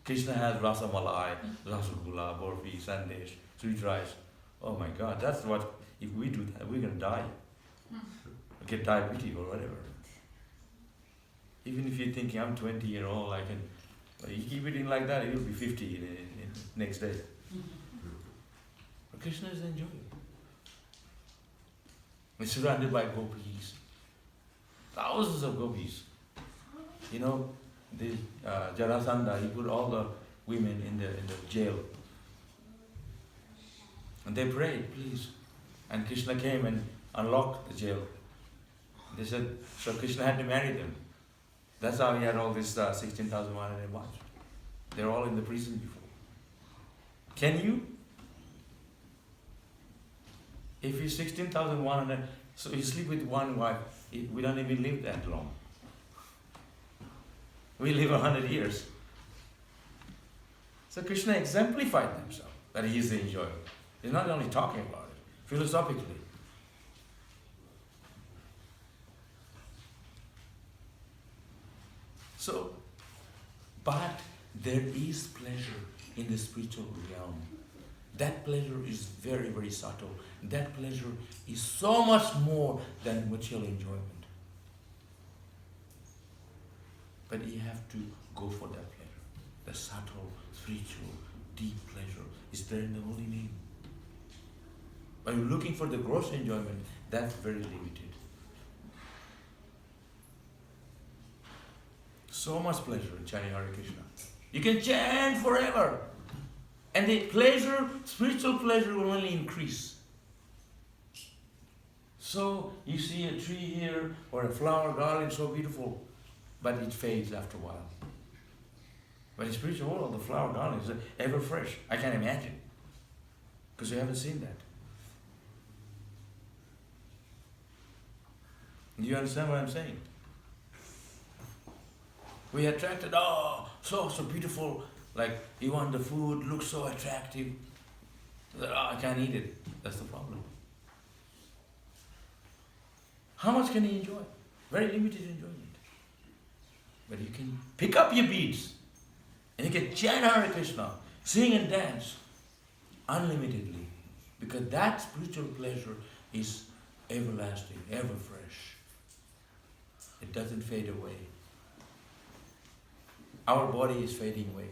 Krishna has rasa malai, rasagula, burfi, sandesh, sweet rice. Oh my God, that's what, if we do that, we're going to die. Get diabetes or whatever. Even if you're thinking, I'm 20-year-old, I can, you keep eating like that, you'll be 50 in next day. But Krishna is enjoying. We're surrounded by gopis. Thousands of gopis. You know, the Jarasandha, he put all the women in the jail. And they prayed, please. And Krishna came and unlocked the jail. They said, so Krishna had to marry them. That's how he had all this 16,100 wives. They're all in the prison before. Can you? If you're 16,100, so you sleep with one wife, we don't even live that long. We live 100 years. So Krishna exemplified himself, that he is the enjoyer. He's not only talking about it, philosophically. So, but there is pleasure in the spiritual realm. That pleasure is very, very subtle. That pleasure is so much more than material enjoyment. But you have to go for that pleasure. The subtle, spiritual, deep pleasure is there in the holy name. When you're looking for the gross enjoyment, that's very limited. So much pleasure in chanting Hare Krishna. You can chant forever. And the pleasure, spiritual pleasure will only increase. So you see a tree here or a flower garland, so beautiful, but it fades after a while. But in spiritual world, the flower garland is ever fresh. I can't imagine. Because you haven't seen that. Do you understand what I'm saying? We attracted, so beautiful, like you want the food, looks so attractive. I can't eat it. That's the problem. How much can you enjoy? Very limited enjoyment. But you can pick up your beads and you can chant Hare Krishna, sing and dance unlimitedly, because that spiritual pleasure is everlasting, ever fresh. It doesn't fade away. Our body is fading away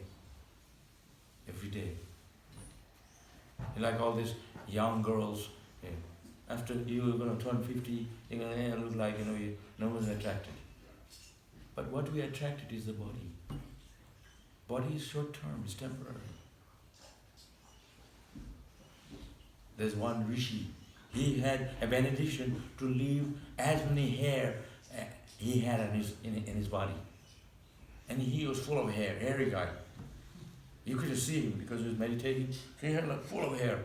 every day. Like all these young girls, after you're going to turn 50, you're going to look like, no one's attracted. But what we attracted is the body. Body is short term, it's temporary. There's one rishi. He had a benediction to leave as many hair he had in his body. And he was full of hair, hairy guy. You couldn't see him because he was meditating. He had like full of hair.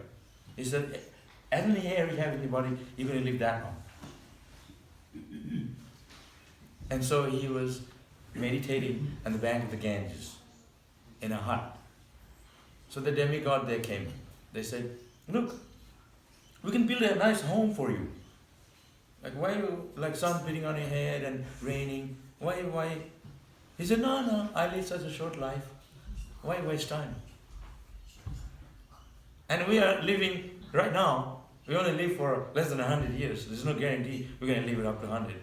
He said, as many hair you have in your body, you're going to live that long. And so he was meditating on the bank of the Ganges in a hut. So the demigod there came. They said, look, we can build a nice home for you. Like why you, like sun beating on your head and raining, why? He said, no, I live such a short life. Why waste time? And we are living, right now, We only live for less than 100 years. There's no guarantee we're going to live it up to 100.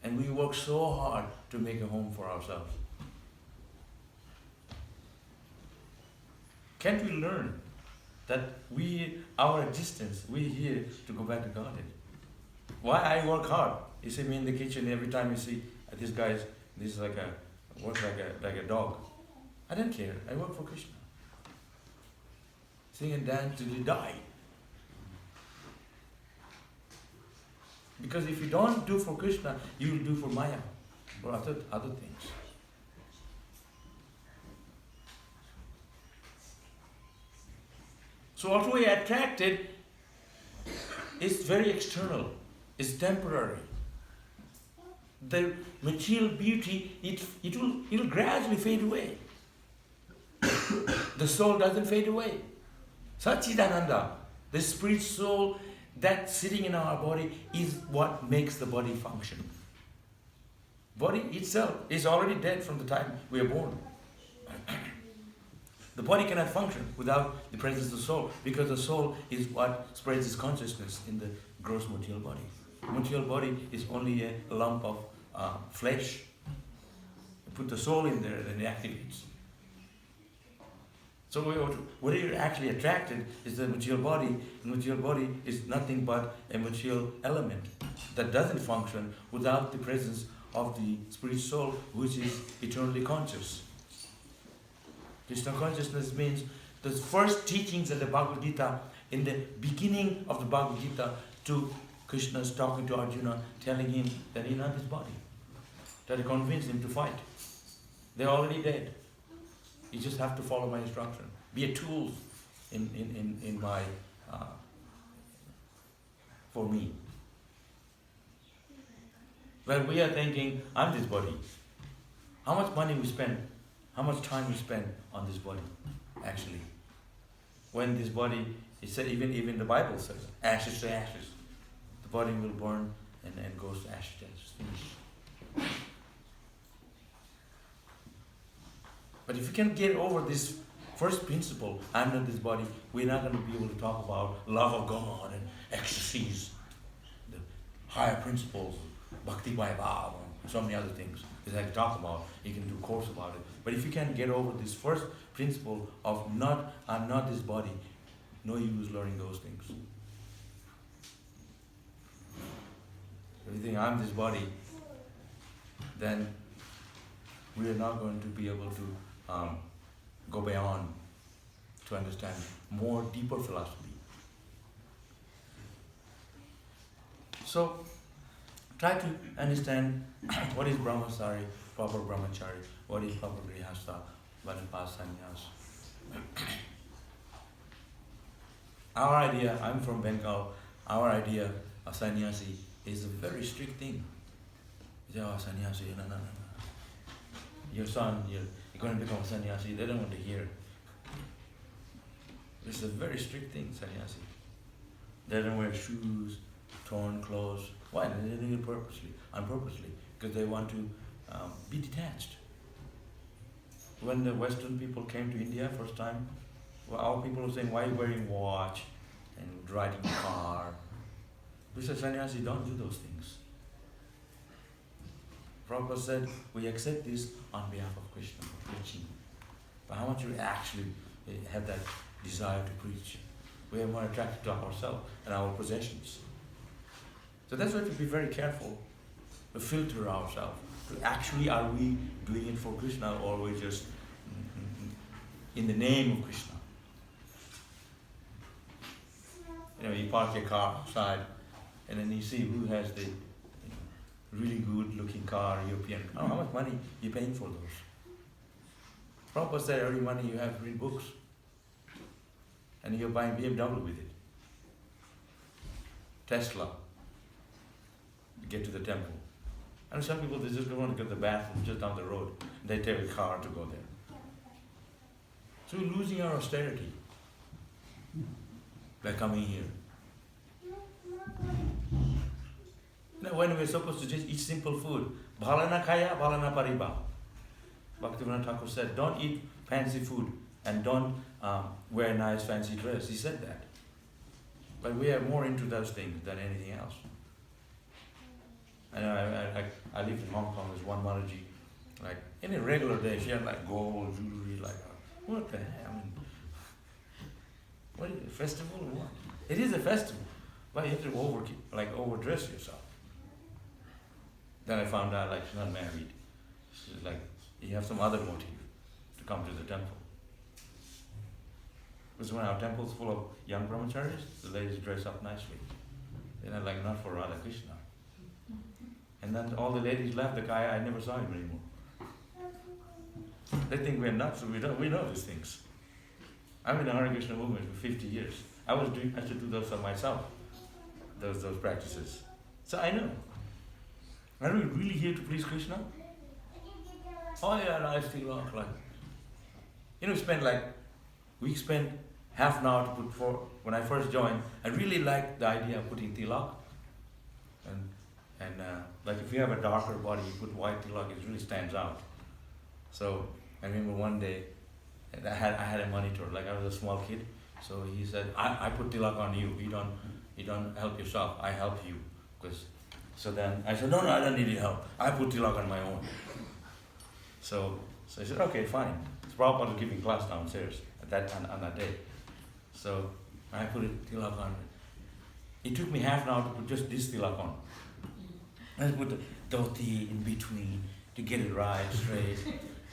And we work so hard to make a home for ourselves. Can't we learn that our existence, we're here to go back to Godhead? Why I work hard? You see me in the kitchen every time you see this guy's, this is works like a dog. I don't care. I work for Krishna. Sing and dance till you die. Because if you don't do for Krishna, you will do for Maya or other things. So what we are attracted is very external, is temporary. The material beauty, it will gradually fade away. The soul doesn't fade away. Satchidananda, the spirit soul that's sitting in our body is what makes the body function. Body itself is already dead from the time we are born. The body cannot function without the presence of the soul, because the soul is what spreads its consciousness in the gross material body. Material body is only a lump of flesh. You put the soul in there, then it activates. So what you're actually attracted is the material body. The material body is nothing but a material element that doesn't function without the presence of the spirit soul, which is eternally conscious. Krishna consciousness means the first teachings of the Bhagavad Gita, in the beginning of the Bhagavad Gita, to Krishna's talking to Arjuna, telling him that he's not his body. Try to convince him to fight. They're already dead. You just have to follow my instruction. Be a tool in my for me. Well, we are thinking, I'm this body. How much money we spend, how much time we spend on this body, actually. When this body, it said, even the Bible says, ashes to ashes. The body will burn and goes to ashes to ashes. Finished. But if you can get over this first principle, I'm not this body, we're not going to be able to talk about love of God and ecstasies, the higher principles, bhakti vaibhava, and so many other things that I can talk about. You can do a course about it. But if you can get over this first principle of I'm not this body, no use learning those things. If you think I'm this body, then we are not going to be able to go beyond to understand more deeper philosophy. So try to understand what is brahmachari, proper brahmachari, what is proper grihastha, vanapas, sannyas. Our idea, I'm from Bengal, our idea of sannyasi is a very strict thing. You say, oh, sannyasi, no. Your son, you're going to become a sannyasi, they don't want to hear. This is a very strict thing, sannyasi. They don't wear shoes, torn clothes. Why? They're doing it unpurposely, because they want to be detached. When the Western people came to India first time, well, our people were saying, why are you wearing watch and riding a car? We said, sannyasi, don't do those things. Prabhupada said, we accept this on behalf of Krishna for preaching. But how much you actually have that desire to preach? We are more attracted to ourselves and our possessions. So that's why we have to be very careful to filter ourselves. To actually, are we doing it for Krishna, or we're just in the name of Krishna? You park your car outside, and then you see who has the really good looking car, European car. How much money you're paying for those? Prabhupada said every money you have to read books. And you're buying BMW with it. Tesla. You get to the temple. And some people, they just don't want to get to the bathroom just down the road. They take a car to go there. So we're losing our austerity by coming here. Now, when we're supposed to just eat simple food, bhalana kaya, bhalana pariba. Bhaktivinoda Thakur said, don't eat fancy food and don't wear nice fancy dress. He said that. But we are more into those things than anything else. I know I lived in Hong Kong. There's one Mataji, like in a regular day, she had like gold jewelry, like what the hell? I mean, what is it, a festival or what? It is a festival, but you have to overdress yourself. Then I found out like she's not married. She's like, you have some other motive to come to the temple. Because when our temple's full of young brahmacharis, the ladies dress up nicely. They're not like, not for Radha Krishna. And then all the ladies left, the guy, I never saw him anymore. They think we're nuts, we know these things. I'm in the Hare Krishna movement for 50 years. I should do those for myself, those practices. So I know. Are we really here to please Krishna? Oh yeah, no, I still walk like. We spent half an hour to put for, when I first joined, I really liked the idea of putting tilak. And like if you have a darker body, you put white tilak, it really stands out. So I remember one day, I had a monitor, like I was a small kid. So he said, I put tilak on you. You don't help yourself. I help you. So then I said, no, I don't need your help. I put tilak on my own. So I said, okay, fine. So Prabhupada was giving class downstairs on that day. So I put tilak on. It took me half an hour to put just this tilak on. I put the dhoti in between to get it right, straight.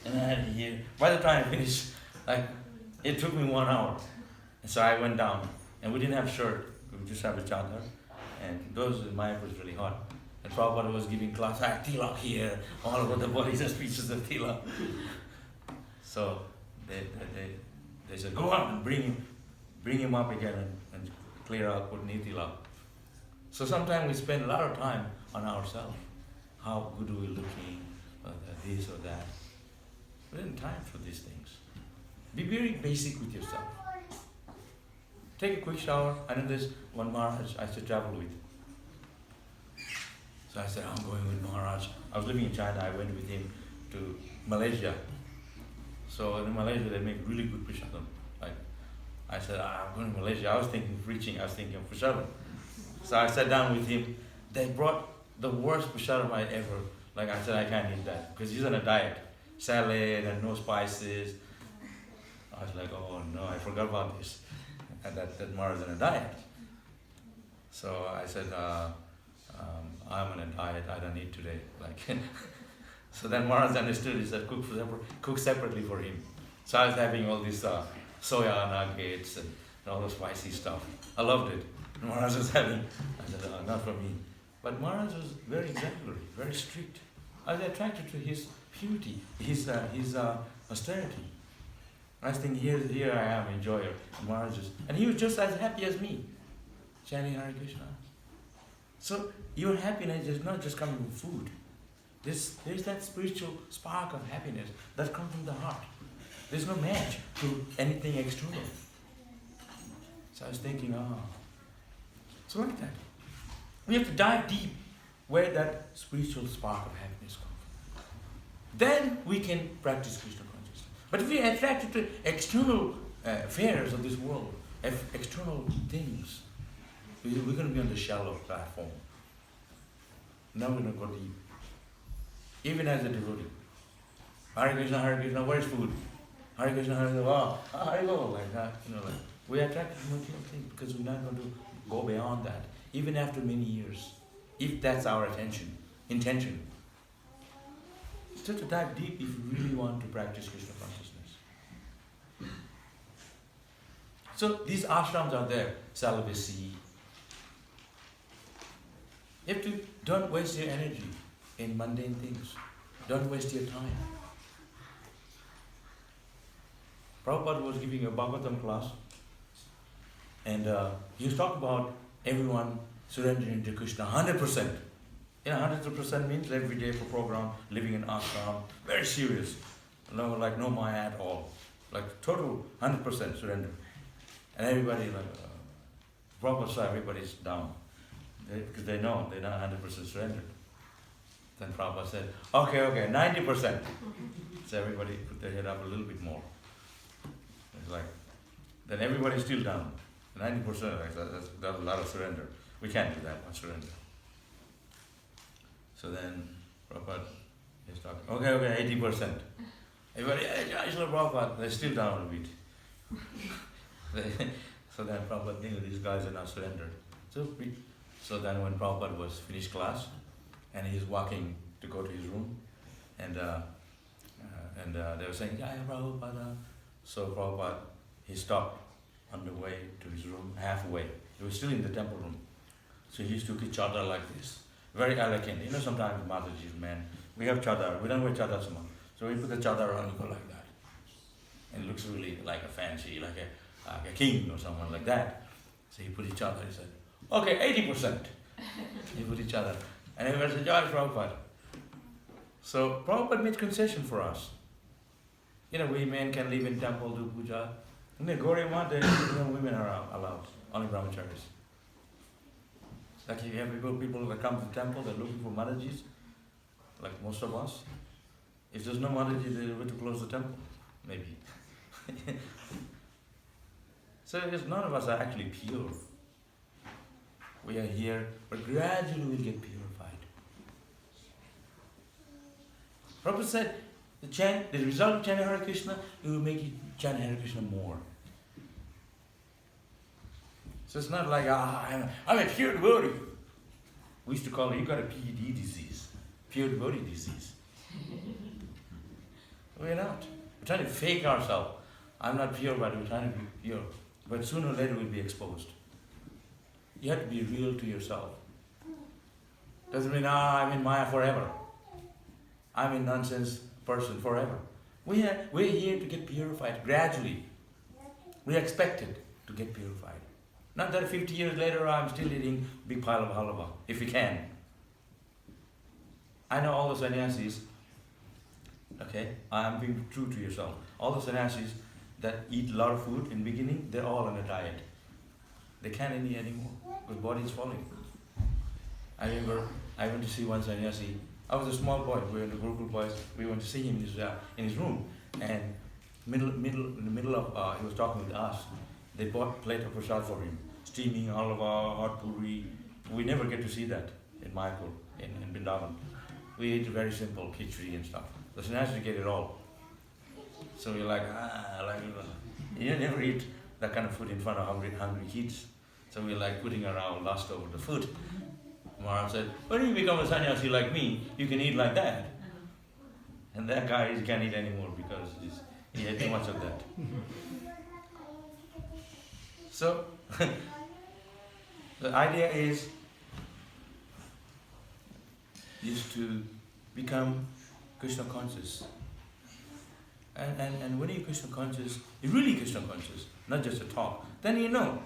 And I had it here. By the time I finished, it took me 1 hour. And so I went down, and we didn't have shirt. We just have a chadar. And Mayapur was really hot. And Prabhupada was giving class, I had tilak here, all over the body, just pieces of tilak. So they said, go on and bring him up again and clear out, put new tilak. So sometimes we spend a lot of time on ourselves. How good are we looking, or this or that. We don't have time for these things. Be very basic with yourself. Take a quick shower. I know there's one Maharaj I should travel with. So I said, I'm going with Maharaj. I was living in China, I went with him to Malaysia. So in Malaysia they make really good prasadam. I said, I'm going to Malaysia. I was thinking of preaching, I was thinking of prasadam. So I sat down with him. They brought the worst prasadam I ever, I said, I can't eat that. Because he's on a diet. Salad and no spices. I was like, oh no, I forgot about this. And that Maharaj is on a diet. So I said, I'm on a diet, I don't eat today. So then Maharaj understood, he said, cook separately for him. So I was having all these soya nuggets and all the spicy stuff. I loved it. And Maharaj was having, I said, not for me. But Maharaj was very exemplary, very strict. I was attracted to his purity, his austerity. I was thinking, here I am, enjoyer. And he was just as happy as me, chanting Hare Krishna. So your happiness is not just coming from food. There's that spiritual spark of happiness that comes from the heart. There's no match to anything external. So I was thinking, so like that. We have to dive deep where that spiritual spark of happiness comes from. Then we can practice Krishna consciousness. But if we are attracted to external affairs of this world, external things, we're going to be on the shallow platform. Now we're going to go deep. Even as a devotee. Hare Krishna, where's food? Hare Krishna, wow, Hare go, like that. We are attracted to material things because we're not going to go beyond that, even after many years, if that's our intention. So to dive deep if you really want to practice Krishna consciousness. So these ashrams are there, celibacy. You have to, don't waste your energy in mundane things. Don't waste your time. Prabhupada was giving a Bhagavatam class, and he was talking about everyone surrendering to Krishna 100%. 100% means every day for program, living in ashram, very serious. No Maya at all. Total 100% surrender. And everybody, Prabhupada saw everybody's down. Because they know they're not 100% surrendered. Then Prabhupada said, okay, 90%. So everybody put their head up a little bit more. It's then everybody's still down. 90%, that's a lot of surrender. We can't do that much surrender. So then Prabhupada is talking, okay, 80%. Everybody, Jai Srila Prabhupada, they're still down a bit. So then Prabhupada knew these guys are not surrendered. So then when Prabhupada was finished class, and he's walking to go to his room, and they were saying, Jai Prabhupada. So Prabhupada, he stopped on the way to his room, halfway. He was still in the temple room. So he took his chadar like this, very elegant. You know, sometimes Mataji's men, we have chadar, we don't wear chadar so much. So we put the chadar on and go like that. And it looks really like a fancy, like a king or someone like that. So he put his chadar, he said, okay, 80%. He put his chadar. And everyone said, Jai Prabhupada. So Prabhupada made concession for us. You know, we men can live in temple, do puja. In the Gauriya Math, women are allowed, only brahmacharis. Like if you have people that come to the temple, they're looking for Matajis, like most of us. If there's no Mataji, they're going to close the temple, maybe. So none of us are actually pure. We are here, but gradually we'll get purified. Prabhupada said, the result of chanting Hare Krishna, it will make you chant Hare Krishna more. So it's not like, I'm a pure devotee. We used to call it, you got a PED disease, pure devotee disease. We're not. We're trying to fake ourselves. I'm not pure, but we're trying to be pure. But sooner or later we'll be exposed. You have to be real to yourself. Doesn't mean, I'm in Maya forever. I'm a nonsense person forever. We're here to get purified gradually. We're expected to get purified. Not that 50 years later I'm still eating a big pile of halava, if we can. I know all the sannyasis, okay, I'm being true to yourself. All the sannyasis that eat a lot of food in the beginning, they're all on a diet. They can't eat anymore, because body is falling. I remember I went to see one sannyasi. I was a small boy, we were the Gurukul boys, we went to see him in his room, and in the middle of, he was talking with us. They bought a plate of prasad for him, steaming halva, hot puri. We never get to see that in Mayapur, in Vrindavan. We ate very simple khichdi and stuff. The sannyasi get it all. So we're like, you never eat that kind of food in front of hungry kids. So we're like putting around lust over the food. Maharaj said, when you become a sannyasi like me, you can eat like that. And that guy, he can't eat anymore because he had too much of that. So, the idea is to become Krishna conscious. And when you're Krishna conscious, you're really Krishna conscious, not just a talk. Then you know,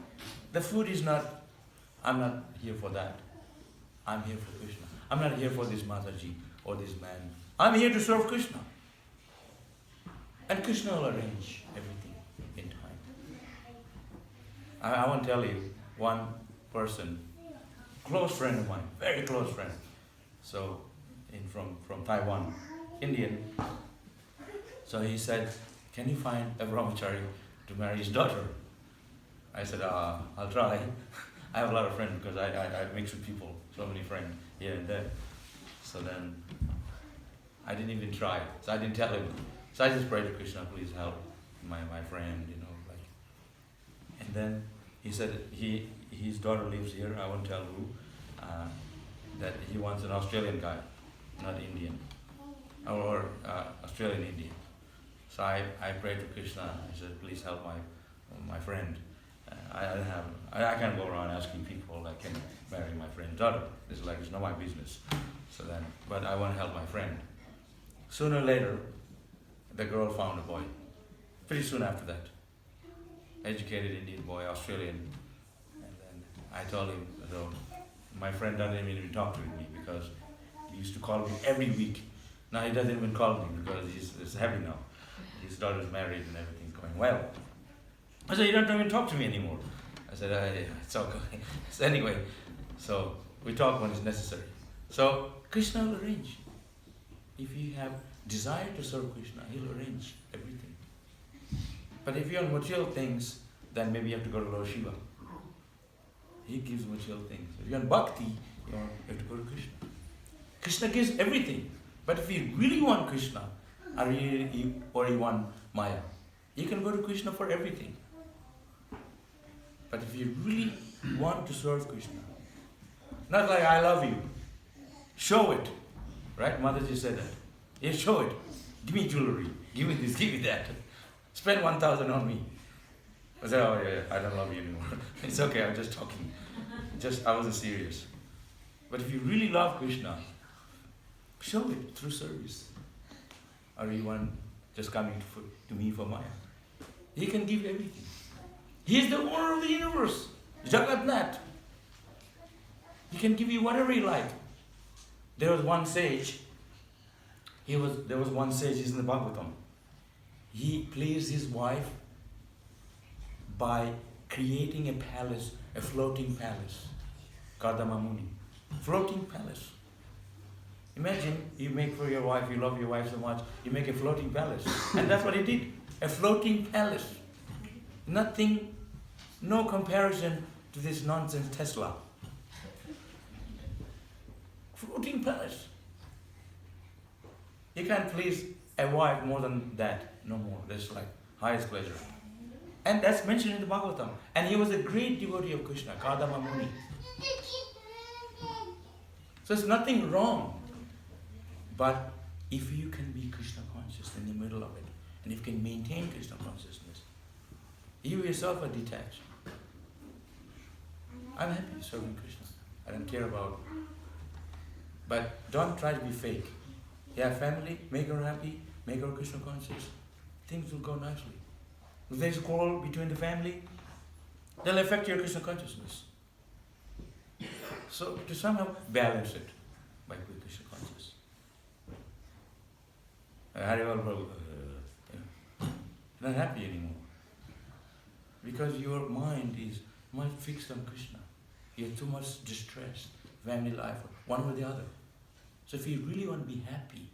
the food is not, I'm not here for that. I'm here for Krishna. I'm not here for this Mataji or this man. I'm here to serve Krishna. And Krishna will arrange everything in time. I want to tell you, one person, close friend of mine, very close friend, so from Taiwan, Indian. So he said, can you find a brahmachari to marry his daughter? I said, I'll try. I have a lot of friends because I mix with people, so many friends here and there. So then, I didn't even try. So I didn't tell him. So I just prayed to Krishna, please help my friend, And then he said his daughter lives here, I won't tell who, that he wants an Australian guy, not Indian, or Australian Indian. So I prayed to Krishna, I said, please help my friend. I can't go around asking people, like, can you marry my friend's daughter? It's not my business. So then, but I want to help my friend. Sooner or later, the girl found a boy. Pretty soon after that. Educated Indian boy, Australian. And then I told him, my friend doesn't even talk to me because he used to call me every week. Now he doesn't even call me because he's happy now. His daughter's married and everything's going well. I said, you don't even talk to me anymore. I said, it's okay. So anyway, so we talk when it's necessary. So Krishna will arrange. If you have desire to serve Krishna, he'll arrange everything. But if you're on material things, then maybe you have to go to Lord Shiva. He gives material things. If you want bhakti, you have to go to Krishna. Krishna gives everything. But if you really want Krishna, or you want Maya, you can go to Krishna for everything. But if you really want to serve Krishna, not like I love you, show it. Right? Mataji said that. Yeah, show it. Give me jewelry. Give me this, give me that. Spend 1,000 on me. I said, oh yeah, I don't love you anymore. It's okay, I'm just talking. I wasn't serious. But if you really love Krishna, show it through service. Or you want just coming to me for Maya. He can give everything. He is the owner of the universe. Jagatnath. He can give you whatever you like. There was one sage. He's in the Bhagavatam. He pleased his wife by creating a palace, a floating palace. Kardama Muni. Floating palace. Imagine you make for your wife, you love your wife so much, you make a floating palace. And that's what he did. A floating palace. Nothing, no comparison to this nonsense Tesla. Floating palace. You can't please a wife more than that. No more. That's like highest pleasure. And that's mentioned in the Bhagavatam. And he was a great devotee of Krishna, Kardama Muni. So there's nothing wrong. But if you can be Krishna conscious in the middle of it, and if you can maintain Krishna consciousness, you yourself are detached. I'm happy serving Krishna. I don't care about. But don't try to be fake. You have family, make her happy, make her Krishna conscious. Things will go nicely. If there's a quarrel between the family, they'll affect your Krishna consciousness. So to somehow balance it by being Krishna conscious. Harival Prabhu, not happy anymore. Because your mind is much fixed on Krishna. You're too much distressed, family life, one or the other. So if you really want to be happy,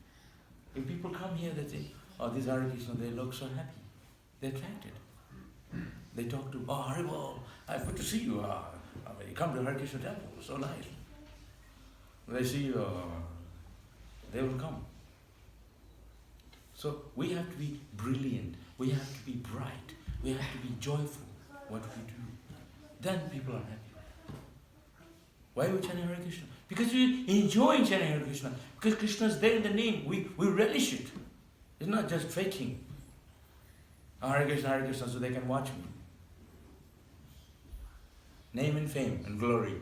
if people come here, they say, oh, these Hare Krishna, they look so happy. They're attracted. They talk to, oh, Harival, good to see you. You come to Hare Krishna temple, so nice. When they see you, they will come. So we have to be brilliant. We have to be bright. We have to be joyful. What we do. Then people are happy. Why we chant Hare Krishna? Because we enjoy chanting Hare Krishna. Because Krishna is there in the name. We relish it. It's not just faking. Hare Krishna, so they can watch me. Name and fame and glory.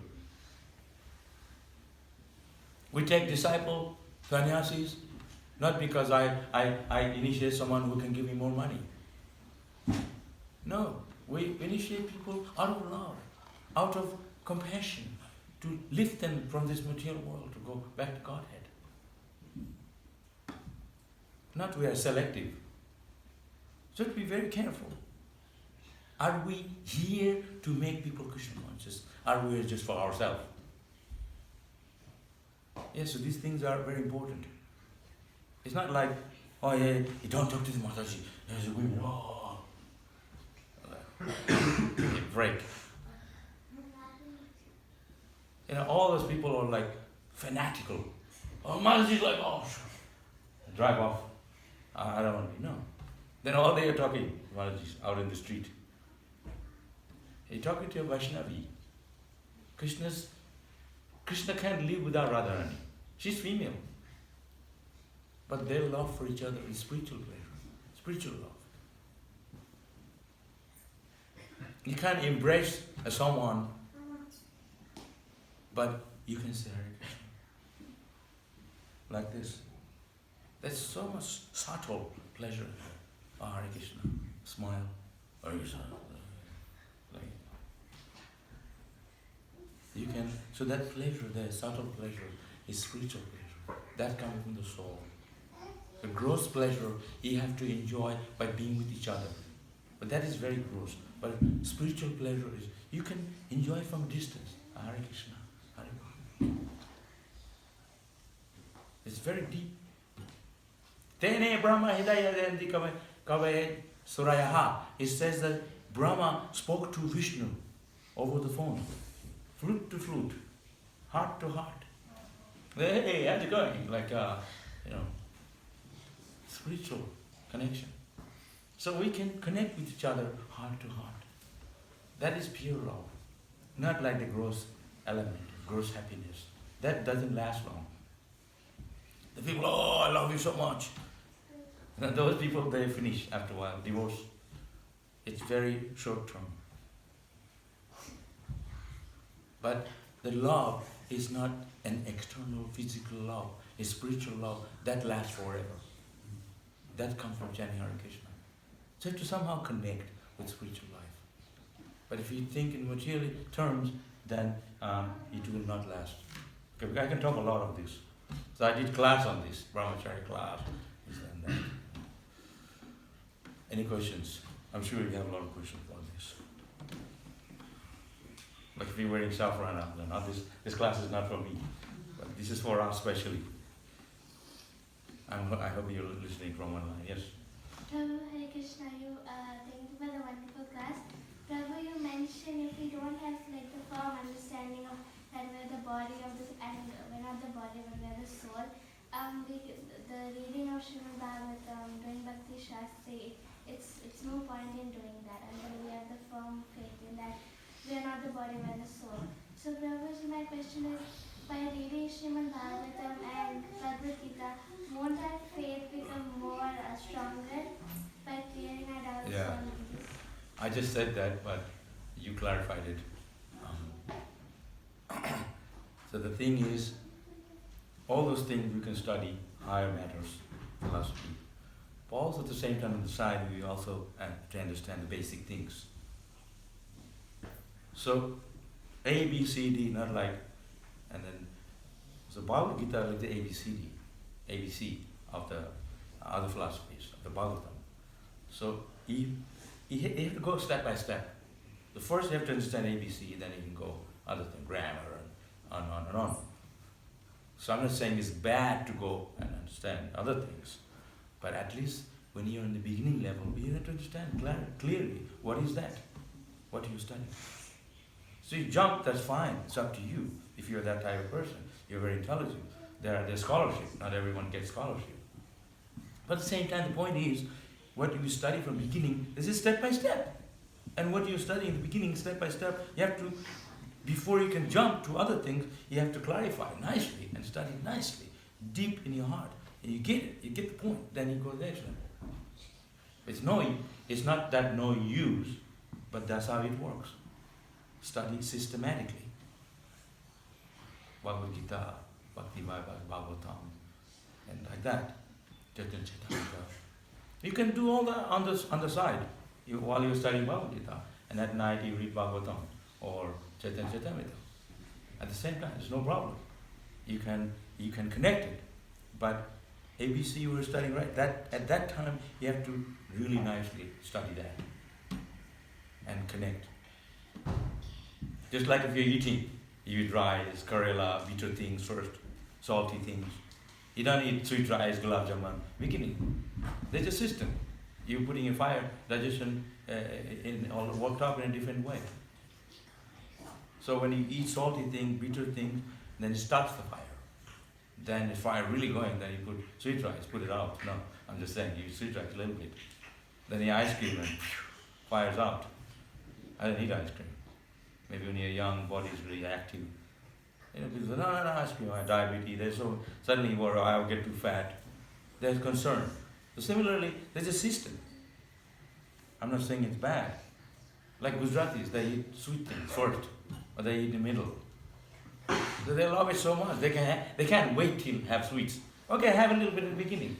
We take disciple, sannyasis, not because I initiate someone who can give me more money. No, we initiate people out of love, out of compassion, to lift them from this material world, to go back to Godhead. Not we are selective. So to be very careful. Are we here to make people Krishna conscious? Are we here just for ourselves? Yes, so these things are very important. It's not like, oh yeah, you don't talk to the Mataji. There's a women, oh. You break. You know, all those people are like fanatical. Oh, Mataji's like, oh, drive off. I don't want to be, no. Then all they are talking, Mataji's out in the street. You're talking to a Vaishnavi. Krishna can't live without Radharani. She's female. But their love for each other is spiritual pleasure, spiritual love. You can't embrace someone, but you can say Hare Krishna. Like this. There's so much subtle pleasure. Oh, Hare Krishna. Smile. Hare Krishna. Like, you can, so that pleasure there, subtle pleasure, is spiritual pleasure. That comes from the soul. The gross pleasure you have to enjoy by being with each other. But that is very gross. But spiritual pleasure is, you can enjoy from distance. Hare Krishna, Hare Krishna. It's very deep. Tene Brahma Hidaya Dendi Kave Surayaha. It says that Brahma spoke to Vishnu over the phone. flute to flute, heart to heart. Hey, how's it going? Like, spiritual connection. So we can connect with each other heart to heart. That is pure love. Not like the gross element, gross happiness. That doesn't last long. The people, oh, I love you so much. And those people, they finish after a while. Divorce. It's very short term. But the love is not an external physical love. It's spiritual love that lasts forever. That comes from chanting Hare Krishna. So to somehow connect with spiritual life. But if you think in material terms, then it will not last. Okay, I can talk a lot of this. So I did class on this, brahmachari class, this and that. Any questions? I'm sure you have a lot of questions on this. Like if you're wearing saffron, not this class is not for me, but this is for us specially. I hope you're listening from online. Yes. Prabhu, Hare Krishna, thank you for the wonderful class. Prabhu, you mentioned if we don't have like the firm understanding of that we're the body of this, and we're not the body, but we're the soul. The reading of Srimad Bhagavatam, doing Bhakti Shastri, it's no point in doing that until we have the firm faith in that we are not the body, we're the soul. So Prabhu, my question is, by reading Srimad Bhagavatam and Bhagavad Gita, won't that faith become more stronger by clearing our doubts? Yeah. I just said that, but you clarified it. So the thing is, all those things we can study, higher matters, philosophy. But also at the same time on the side, we also have to understand the basic things. So, A, B, C, D, not like, and then, so Bhagavad Gita like the ABC of the other philosophies, of the Bhagavatam. So, you have to go step by step. The first you have to understand ABC, then you can go other things, grammar, and on and on. So I'm not saying it's bad to go and understand other things, but at least when you're in the beginning level, you have to understand clearly what is that, what you study. So you jump, that's fine, it's up to you. If you're that type of person, you're very intelligent. There's scholarship, not everyone gets scholarship. But at the same time, the point is, what you study from beginning, this is step by step. And what you study in the beginning, step by step, you have to, before you can jump to other things, you have to clarify nicely and study nicely, deep in your heart. And you get it, you get the point, then you go to the next level. It's not that no use, but that's how it works. Study systematically. Bhagavad Gita, Bhakti Bhagavatam, and like that. You can do all that on the side while you're studying Bhagavad Gita, and at night you read Bhagavatam or Chaitanya Charitamrita. At the same time, there's no problem. You can connect it, but ABC you were studying right. At that time you have to really nicely study that and connect. Just like if you're eating, you eat rice, Karela, bitter things first, salty things. You don't eat sweet rice, gulab jamun, beginning. There's a system. You're putting a fire, digestion all worked up in a different way. So when you eat salty things, bitter things, then it starts the fire. Then the fire really going, then you put sweet rice, put it out. No, I'm just saying, you eat sweet rice a little bit. Then the ice cream and fire's out. I don't eat ice cream. Maybe when you're young, body is really active. People say, no, ice cream, I have diabetes. So suddenly I'll get too fat. There's concern. So similarly, there's a system. I'm not saying it's bad. Like Gujaratis, they eat sweet things first, or they eat in the middle. So they love it so much. They can't wait till have sweets. Okay, have a little bit in the beginning.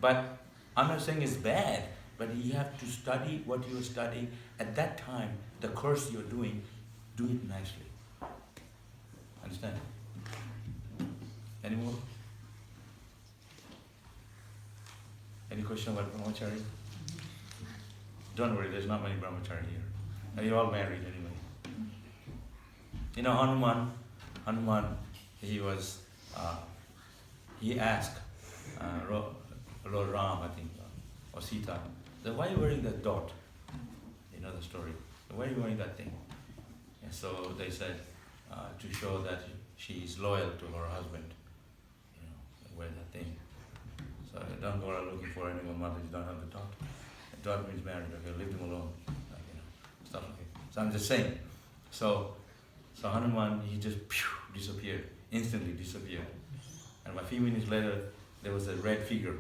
But I'm not saying it's bad, but you have to study what you're studying at that time. The course you're doing, do it nicely. Understand? Any more? Any question about brahmachari? Don't worry, there's not many brahmachari here. You're all married anyway. You know, Hanuman, he asked Lord Ram, I think, or Sita, why are you wearing that dot? You know the story. Why are you wearing that thing? And so they said, to show that she is loyal to her husband. Wear that thing. So don't go around looking for anyone mothers you don't have the dot. Dot means married, okay, leave them alone. Stuff like that. So I'm just saying. So Hanuman, he just disappeared, instantly disappeared. And about a few minutes later, there was a red figure.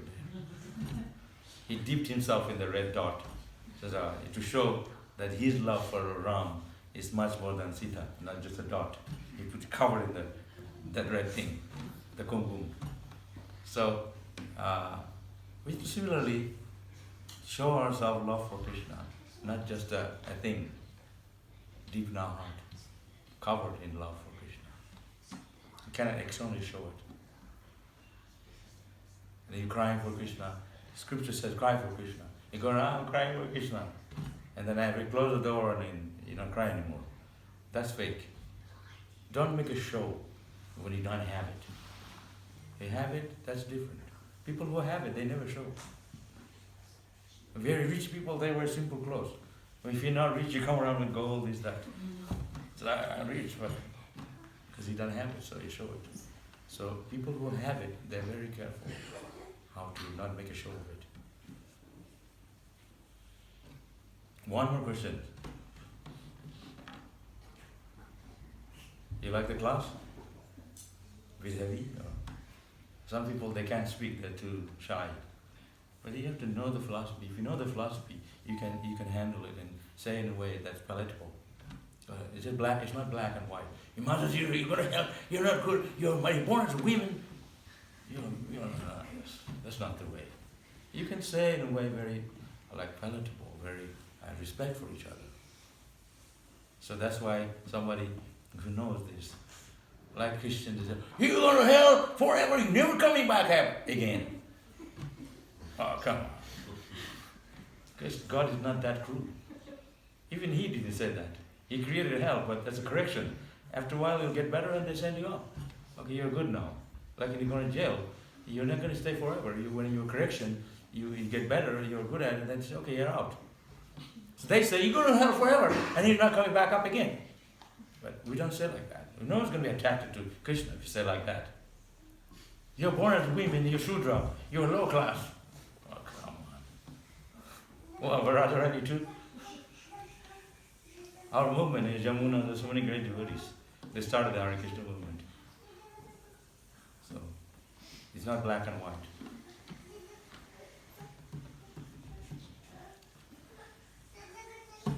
He dipped himself in the red dot, to show that his love for Ram is much more than Sita, not just a dot. He put cover in that red thing, the kumbum. So we similarly show ourselves love for Krishna, not just a thing deep in our heart, covered in love for Krishna. You cannot externally show it. And you're crying for Krishna. Scripture says, cry for Krishna. You go around, I'm crying for Krishna. And then I close the door and you don't cry anymore. That's fake. Don't make a show when you don't have it. You have it, that's different. People who have it, they never show. Very rich people, they wear simple clothes. If you're not rich, you come around with gold, this, that. So I'm rich, but because you don't have it, so you show it. So people who have it, they're very careful how to not make a show of it. One more question. You like the class? Bit heavy? Or some people, they can't speak, they're too shy. But you have to know the philosophy. If you know the philosophy, you can handle it and say in a way that's palatable. It's just black. It's not black and white. You must. You're going to hell. You're not good. You're born as women. That's not the way. You can say in a way very palatable, very respect for each other. So that's why somebody who knows this, like Christians, they say, you're going to hell forever. You're never coming back again. Oh, come on. Because God is not that cruel. Even He didn't say that. He created hell, but that's a correction. After a while, you'll get better and they send you off. Okay, you're good now. Like when you go to jail, you're not going to stay forever. When you're correction, you get better, you're good at it, and then say, okay, you're out. So they say, you're going to hell forever, and you're not coming back up again. But we don't say like that. No one's going to be attracted to Krishna if you say like that. You're born as a woman, you're Shudra, you're low class. Oh, come on. Well, we're rather ready too. Our movement is Yamuna, there's so many great devotees. They started the Hare Krishna movement. So, it's not black and white.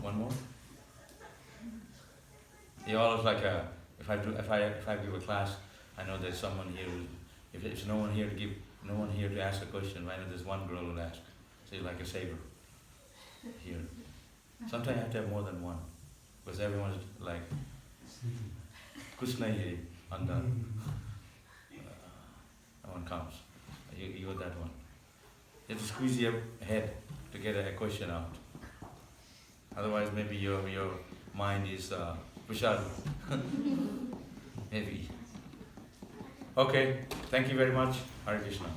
One more? You always if I give a class, I know there's someone here if there's no one here to ask a question, I know there's one girl who'll ask. So you're like a saver here. Sometimes I have to have more than one. Because everyone's like, Krishna is undone. No one comes. You got that one. You have to squeeze your head to get a question out. Otherwise, maybe your mind is Vishal. Maybe. Okay, thank you very much. Hare Krishna.